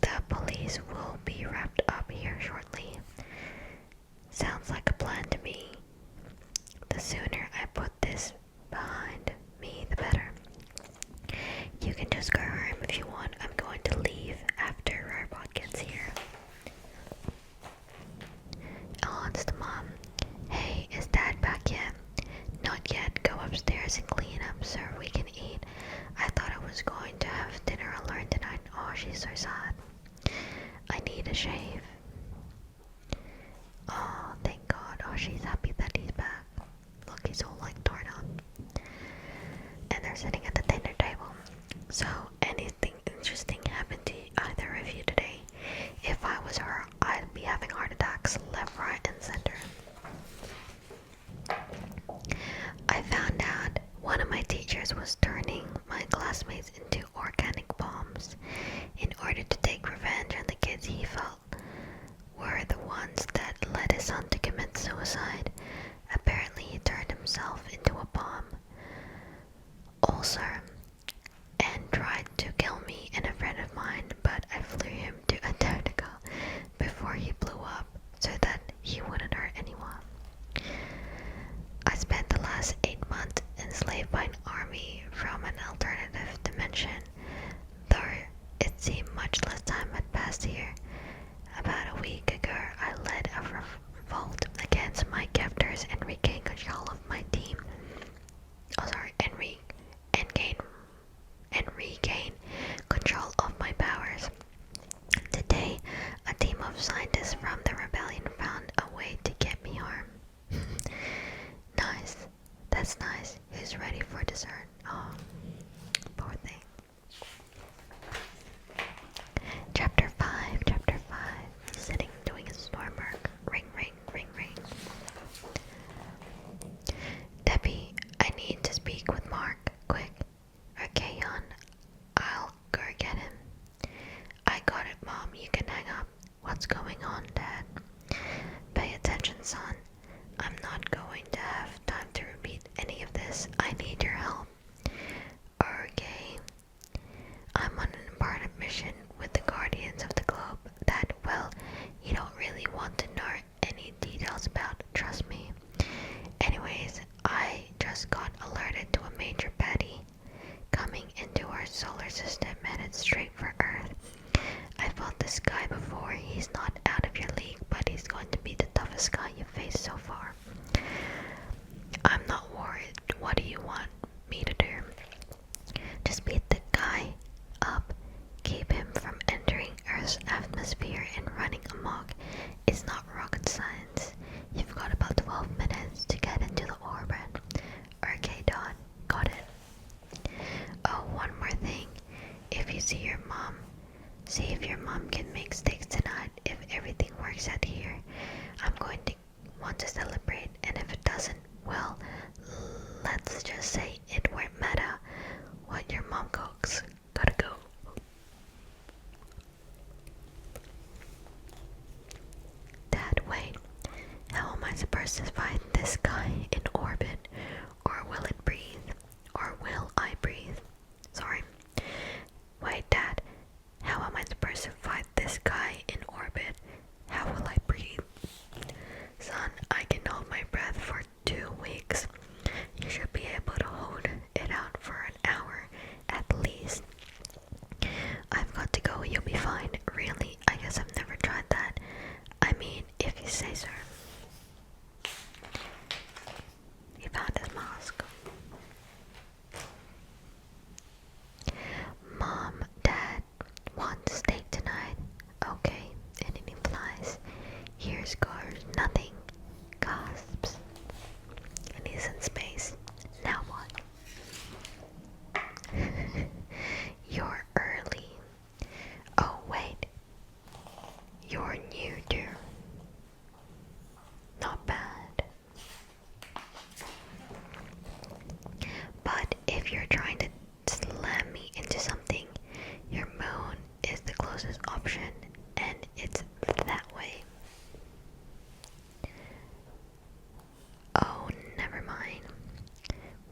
the police will be wrapped up here shortly. Sounds like a plan to me. The sooner I put this behind me, the better. You can just go home if you want. I'm going to leave after Robot gets here. Oh, it's the mom. Hey, is Dad back yet? Not yet. Go upstairs and clean up so we can eat. I thought I was going to have dinner alone tonight. Oh, she's so sad. I need a shave. Oh, thank God. Oh, she's happy that he's back. Look, he's all like torn up. And they're sitting at the dinner table. So, anything interesting happened to either of you today? If I was her, I'd be having heart attacks left, right, and center. I found out one of my teachers was turning my classmates into organic bombs in order to take revenge on the kids he felt were the ones that led his son to commit suicide. Apparently he turned himself into a bomb also and tried to kill me and a friend of mine, but I flew him to Antarctica before he blew up so that he wouldn't hurt anyone. I spent the last 8 months enslaved by an army from an alternative dimension, though it seemed much less time had passed here. About a week ago, I led a revolt against my captors and regained control of my team. And regain control of my powers. Today, a team of scientists from the rebellion found a way to get me home. Nice. That's nice. Who's ready for dessert? Oh, poor thing. Chapter 5. Sitting doing a storm work. Ring, ring, ring, ring. Debbie, I need to speak with Mark. Quick. Okay, hon. I'll go get him. I got it, Mom. You can hang up. What's going on, Dad? Pay attention, son. I'm not going to have time to repeat any of this. I need your help. Okay. I'm on an important mission with the Guardians of the Globe that, well, you don't really want to know any details about, trust me. Anyways, I just got alerted to a major baddie coming into our solar system headed straight for Earth. I fought this guy before. He's not out of your league, but he's going to be the toughest guy you've faced so far. I'm not worried. What do you want me to do? Just beat the guy up. Keep him from entering Earth's atmosphere and running amok. It's not rocket science. You've got about 12 minutes to get into the orbit. Okay, Dot. Got it. Oh, one more thing. If you see your mom, see if your mom can make steaks tonight. If everything works out here, I'm going to want to celebrate, and if it doesn't, well, let's just say it won't matter what your mom cooks. Gotta go. Dad, wait. How am I supposed to find this guy in orbit? Or will it breathe? Or will I breathe? Sorry. Wait, Dad. How am I supposed to find this guy in orbit? How will I breathe? Son, I can hold my breath for 2 weeks. You should be able to hold it out for an hour at least. I've got to go. You'll be fine. Really? I guess I've never tried that. I mean, if you say so. He found his mask. Mom, Dad, want steak tonight? Okay, and any flies? Here's goes nothing. Gasps. And he's in space. Now what? You're early. Oh, wait. You're new too. Not bad. But if you're trying to slam me into something, your moon is the closest option, and it's that way. Oh, never mind.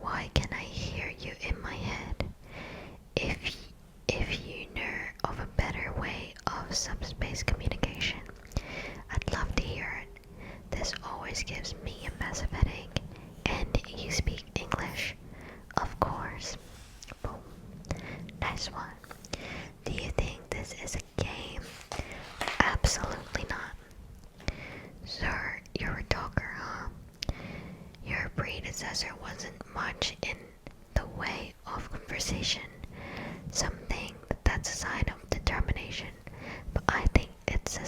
Why can I hear you in my head? If you know of a better way of subspace communication, I'd love to hear it. This always gives me a massive headache. And you speak English? Of course. Boom. Nice one. Do you think this is a game? Absolutely not. Sir, you're a talker, huh? Your predecessor wasn't much in the way of conversation. Some think that's a sign of determination, but I think it's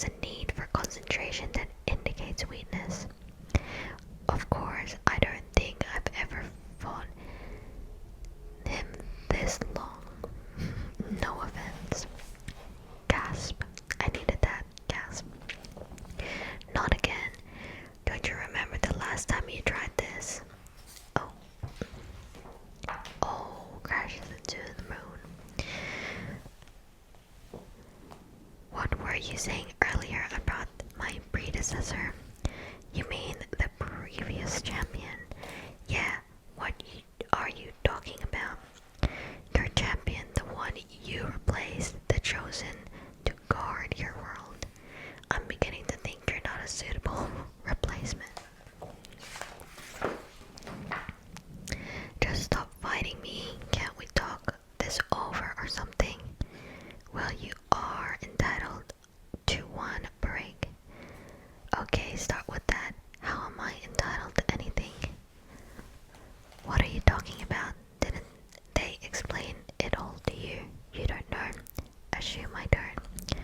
a need for concentration that indicates weakness. Of course, I don't think I've ever fought him this long. No offense. Gasp. I needed that. Gasp. Not again. Don't you remember the last time you tried this? Oh. Oh, crashes into the moon. What were you saying earlier about my predecessor? You mean the previous champion? Yeah, what are you talking about? Your champion, the one you replaced, the chosen to guard your world. I'm beginning to think you're not a suitable replacement. Just stop fighting me. Can't we talk this over or something? Well, you are entitled to one break. Okay, start with that. How am I entitled to anything? What are you talking about? Didn't they explain it all to you? You don't know. Assume I don't.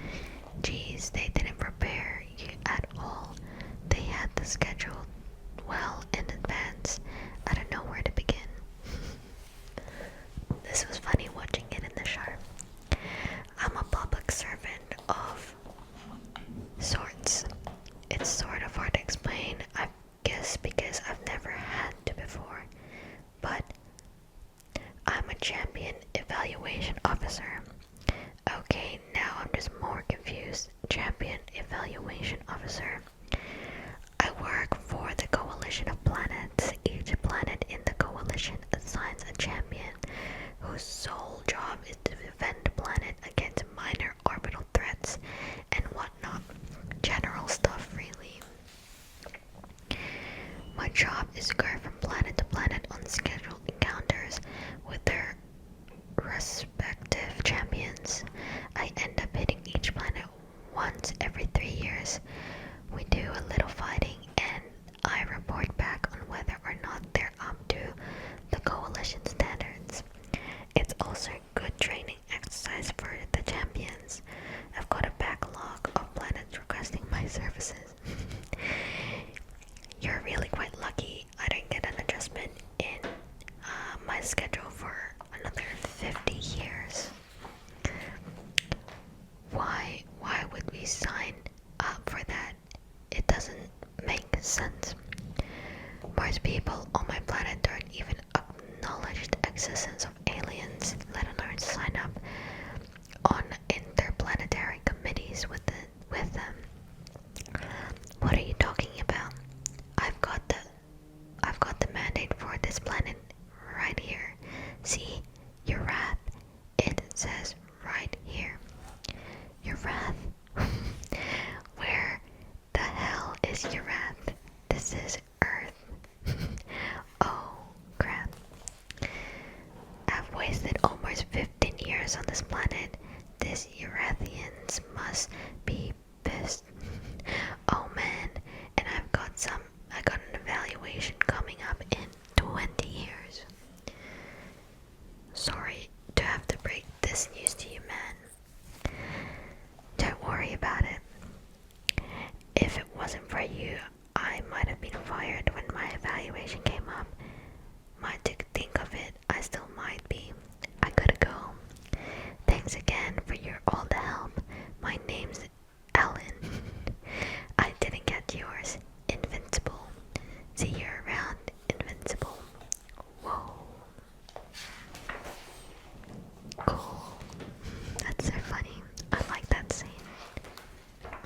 Geez, they didn't prepare you at all. They had the schedule well in advance. I don't know where to begin. This was funny watching it in the show. I'm a public servant of sorts. It's sort of hard to explain, I guess, because I've never had to before. But I'm a champion evaluation officer. Okay, now I'm just more confused. Champion evaluation officer. I work for the coalition of planets. Each planet in the coalition champion whose sole job is to defend the planet against minor orbital threats and whatnot. General stuff, really. My job is to go from planet to planet on scheduled encounters with their respective champions. I end up hitting each planet once every 3 years. We do a little fighting and I report back on whether or not they're up to the coalition standards. It's also good training exercise for the champions. I've got a backlog of planets requesting my services. You're really quite lucky I didn't get an adjustment in my schedule for another 50 years. Why would we sign up for that? It doesn't make sense. Most people on my planet don't even acknowledge the existence of aliens, let alone sign up on interplanetary committees with them. What are you talking about? I've got the mandate for this planet right here. See, your wrath. It says right here. Your wrath. Where the hell is your wrath? This is Earth. Oh, crap. I've wasted almost 15 years on this planet. These Eurathians must be pissed. Oh man, and I got an evaluation coming up in 20 years. Sorry to have to break this news to you, man. Don't worry about it. If it wasn't for you, I might have been fired when my evaluation came up. Might to think of it, I still might be. I gotta go. Thanks again for all the help. My name's Ellen. I didn't get yours. Invincible. See you around, Invincible. Whoa. Cool. That's so funny. I like that scene. I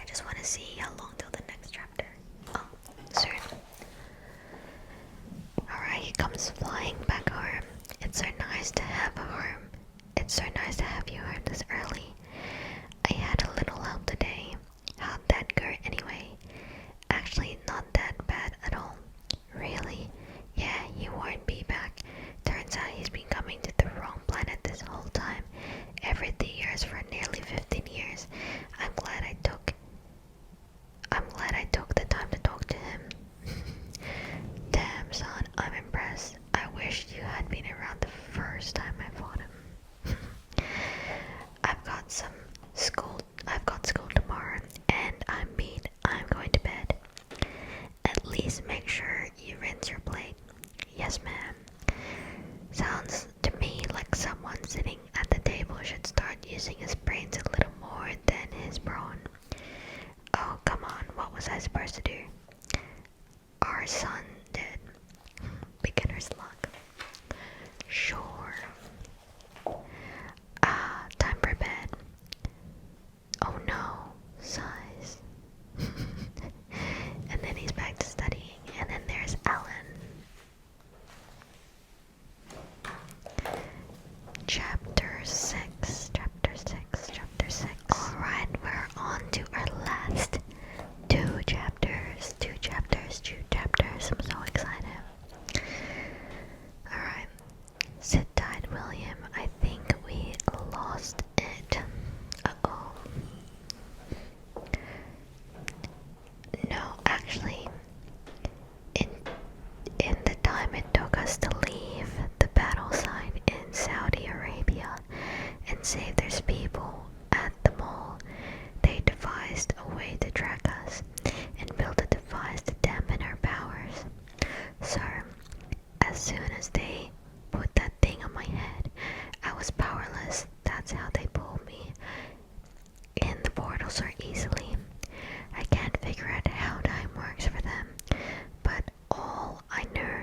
just want to see how long till the next chapter. Oh, soon. Alright, he comes flying back home. It's so nice to have a home. It's so nice to have you home this early. I had a little help today. How'd that go anyway? Actually, not that bad at all. Really? Yeah, he won't be back. Turns out he's been coming to the wrong planet this whole time. Every 3 years for nearly 15 years. I'm glad I took the time to talk to him. Damn, son, I'm impressed. I wish you had been around the first time I fought him. I've got school tomorrow, and I'm beat. I'm going to bed. At least make sure you rinse your plate. Yes, ma'am. Sounds to me like someone sitting at the table should start using his brains a little more than his brawn. Oh, come on, what was I supposed to do? Our son did. Beginner's luck. Sure. Time for bed. Oh no, sighs. And then he's back to studying, and then there's Alan. Chapter 6. Alright, we're on to our last two chapters. I'm so excited. Alright. Sit tight, William. I think we lost it. Uh-oh. No, actually, in the time it took us to leave the battle site in Saudi Arabia and save those people at the mall, they devised a way to track us and built a device to dampen our powers. So, as soon as they put that thing on my head, I was powerless. That's how they pulled me in the portal so easily. I can't figure out how time works for them, but all I know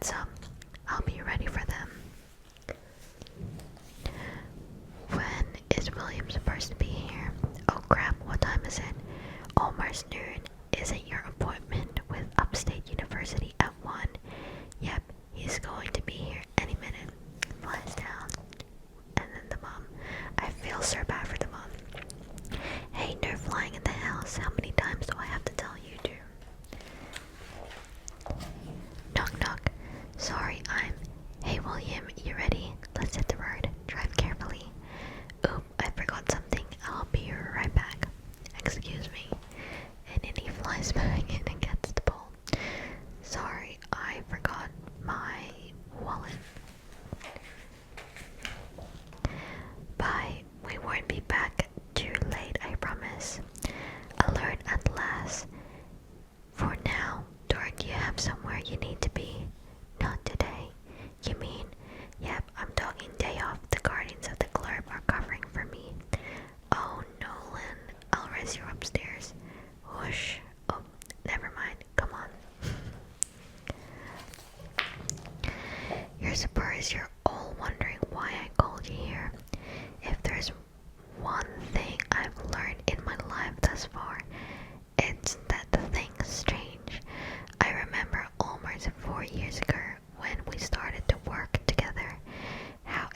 get some. I'll be ready for them. When is William supposed to be here? Oh crap, what time is it? Almost noon. Isn't your appointment with Upstate University at 1? Yep, he's going to be here any minute. Flies down. And then the mom. I feel so bad for the mom. Hey, no flying in the house. How many times do I have to tell you to? Knock knock. Sorry, Hey William, you ready? Let's hit the road. Drive carefully. Oop, I forgot something. I'll be right back. Excuse me. And then he flies back in and gets the ball. Sorry, I forgot my wallet. Bye. We won't be back too late, I promise. Alert at last. For now, Dork, you have somewhere you need to be. Not today. You mean? Yep, I'm talking day off. The Guardians of the Globe are covering for me. Oh, Nolan. I'll raise you upstairs. Whoosh. Oh, never mind. Come on. You're surprised you're all wondering why I called you here. If there's one thing I've learned in my life thus far, it's that the things change. I remember almost 4 years ago when we started to work together, how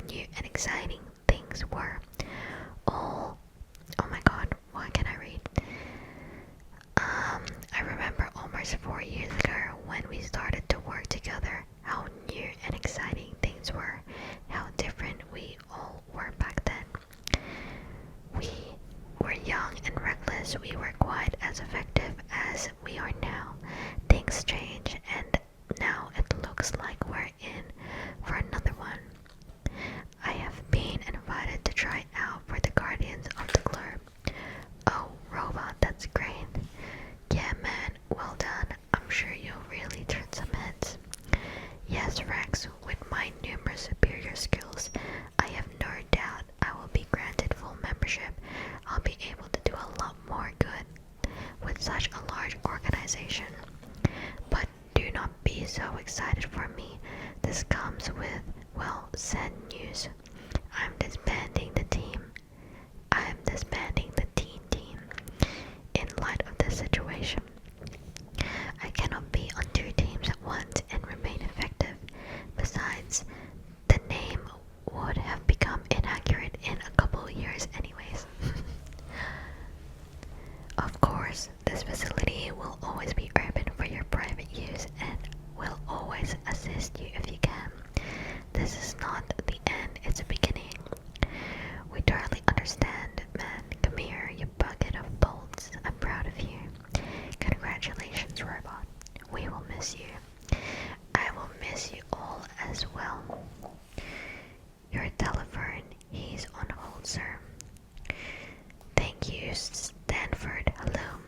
new and exciting things were. Oh my god, why can't I read? I remember almost 4 years ago when we started to work together, how new and exciting things were, how different we all were back then. We were young and reckless, we were quite as effective as we are now. Things change, and now it looks like we're in for another one. I have been invited to try out for the Guardians of the Globe. Oh, robot, that's great. Yeah, man, well done. I'm sure you'll really turn some heads. Yes, Rex, with my numerous superior skills, I have no doubt I will be granted full membership. I'll be able to do a lot more good with such a large organization. But do not be so excited for me. This comes with, well, sad news. I'm disbanding the team. I am disbanding the teen team. In light of this situation, I cannot be on 2 teams at once and remain effective. Besides, the name would have become inaccurate in a couple of years anyways. Of course, this facility will always be open for your private use and will always assist you if you can. This is not the end, it's a beginning. We totally understand, man. Come here, you bucket of bolts. I'm proud of you. Congratulations, robot. We will miss you. I will miss you all as well. Your telephone, he's on hold, sir. Thank you, Stanford. Hello.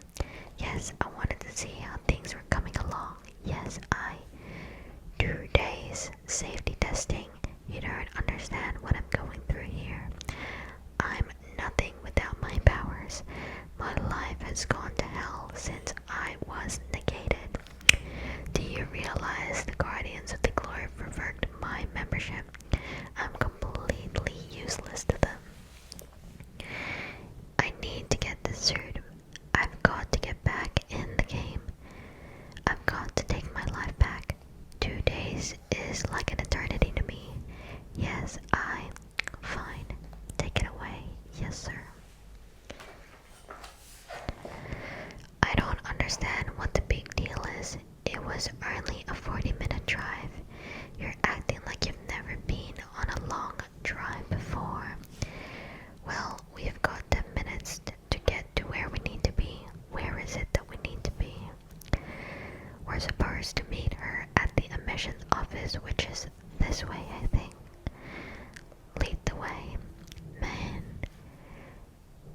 Yes, I wanted to see how things were coming along. Yes, 2 days safety testing. You don't understand what I'm going through here. I'm nothing without my powers. My life has gone to hell since I was negated. Do you realize the Guardians of the Globe revoked my membership? I'm completely useless to them. I need to get this suit. I've got to get back in the game. I've got to take my life back. 2 days is like an eternity to me. Yes, fine. Take it away. Yes, sir. I don't understand what the big deal is. It was only a 40-minute drive. You're acting like you've never been on a long drive before. Well, we've got 10 minutes to get to where we need to be. Where is it that we need to be? We're supposed to meet her at the admissions office, which is this way, I think. Lead the way. Man,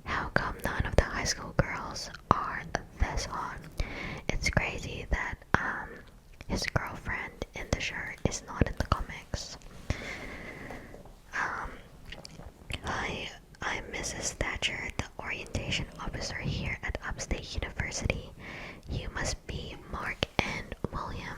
how come none of the high school girls are this hot? It's crazy that his girlfriend in the shirt is not in the comics. Hi, I'm Mrs. Thatcher, the orientation officer here at Upstate University. You must be Mark and William.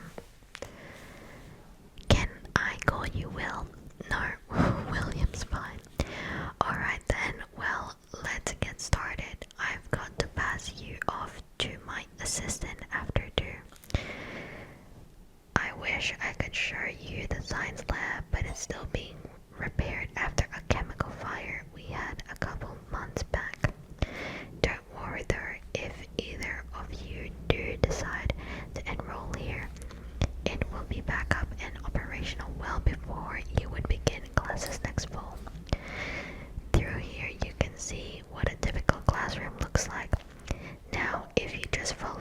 could show you the science lab, but it's still being repaired after a chemical fire we had a couple months back. Don't worry though, if either of you do decide to enroll here, it will be back up and operational well before you would begin classes next fall. Through here you can see what a typical classroom looks like. Now if you just follow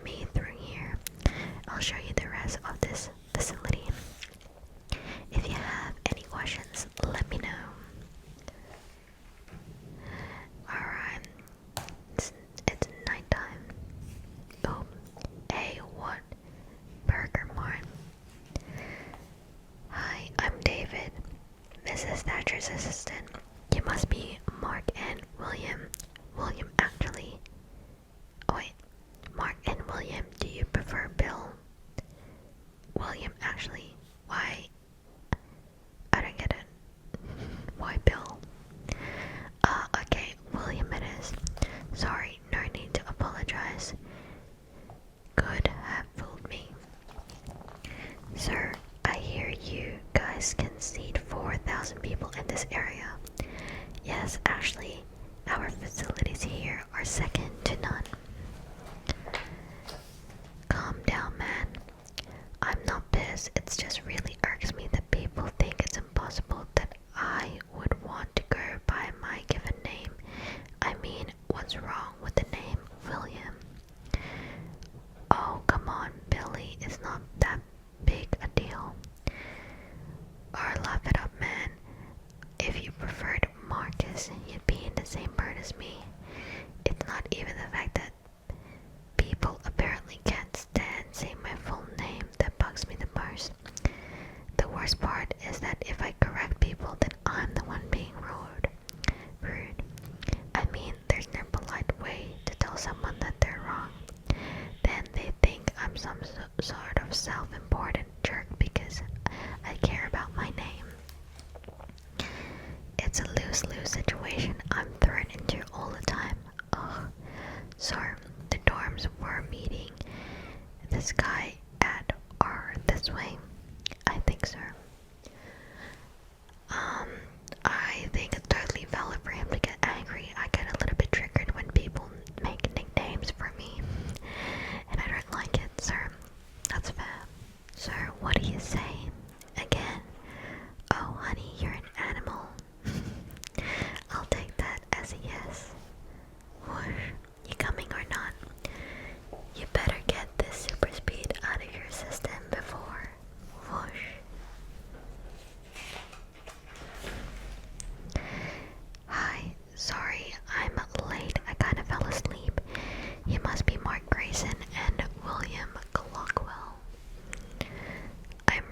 me through here, I'll show you the rest of this facility. If you have any questions, let me know. Alright, it's nighttime. Oh, hey, what? Burger Mart. Hi, I'm David, Mrs. Thatcher's assistant. You must be Mark and William. William actually. Oh wait, Mark and William, do you prefer Bill? William actually. Why? I don't get it. Why Bill? Okay, William it is. Sorry, no need to apologize. Could have fooled me. Sir, I hear you guys can seat 4,000 people in this area. Yes, actually, our facilities here are second to none. Calm down, man. I'm not pissed, it's just really irks me that people think it's impossible that I would want to go by my given name. I mean, what's wrong with the name William? Oh, come on, Billy, it's not that big a deal. Or laugh it up, man. If you preferred Marcus, you'd be in the same boat as me. It's not even the fact that people apparently can't stand saying my full name that bugs me the most. The worst part is that if I correct people, then I'm the one being rude. I mean, there's no polite way to tell someone that they're wrong. Then they think I'm some sort of self-important jerk because I care about my name. It's a lose-lose situation I'm thrown into all the time. Ugh. So, the dorms were meeting this guy at or this way. I think so. I think it's totally valid for him to get angry. I get a little bit triggered when people make nicknames for me, and I don't like it, so that's fair. So, what do you say? Again? Oh, honey, you're an animal. I'll take that as a yes. Whoosh, you coming or not? You better get this super speed out of your system before. Whoosh. Hi, sorry, I'm late. I kind of fell asleep. You must be Mark Grayson and William Clockwell. I'm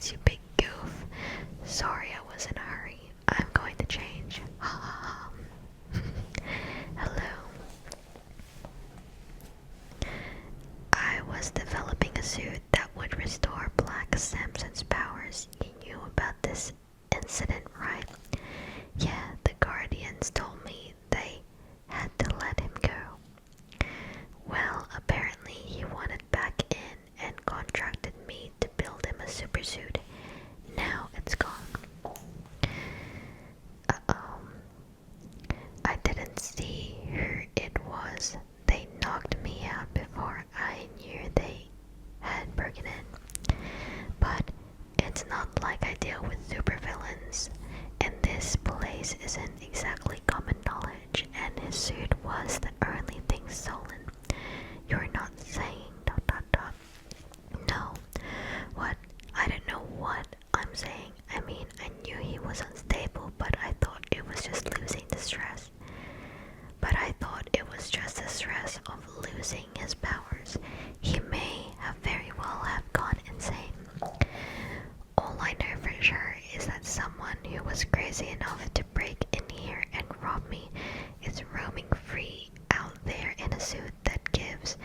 Thanks, you big goof. Sorry, I was in a hurry. I'm going to change. Ha ha ha. Hello. I was developing a suit that would restore Black Samson's powers. You knew about this incident, right? Yeah, the Guardians told me they had to let him go. Well, apparently he wanted back in and contracted me to build him a super suit. Now it's gone. Uh-oh. I didn't see who it was. They knocked me out before I knew they had broken in. But it's not like I deal with supervillains, and this place isn't exactly common knowledge, and his suit was the only thing stolen. You're not saying ... No. What? I don't know what I'm saying. I mean, I knew he was unstable, but I thought it was just losing the stress. But I thought it was just the stress of losing his powers. He may have very well have gone insane. All I know for sure is that someone who was crazy enough to break in here and rob me is roaming free out there in a suit that gives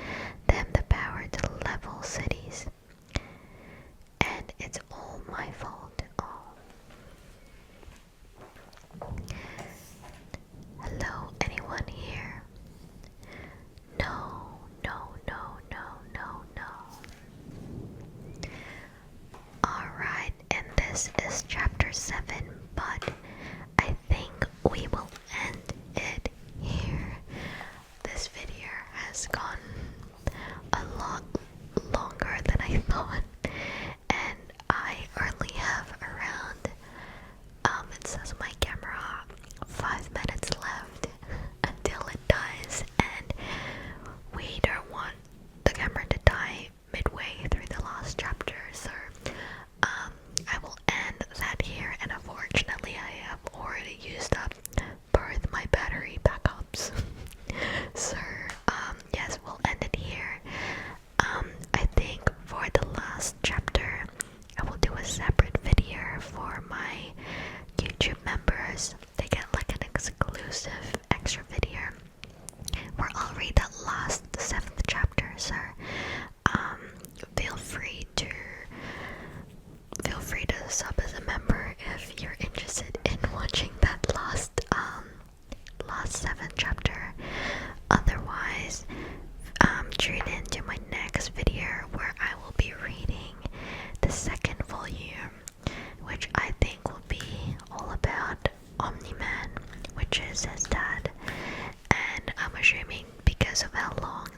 them the power to level cities. And it's all my fault. Oh. Hello, anyone here? No, no, no, no, no, no. Alright, and this is chapter 7, but I think we will end it here. This video has gone a lot longer than I thought, and I only have around, it says my camera, 5 minutes left until it dies, and we don't want the camera to die midway through the last chapter, so I will end that here, and unfortunately I have already used up both my battery backups. So yes, we'll end it here. I think for the last chapter I will do a separate video for my YouTube members. They get like an exclusive extra video where I'll read that last 7th chapter, so feel free to sub as a member if you're interested in watching that last 7th chapter. Otherwise, tune in to my next video where I will be reading the 2nd volume, which I think will be all about Omni-Man, which is his dad, and I'm assuming because of how long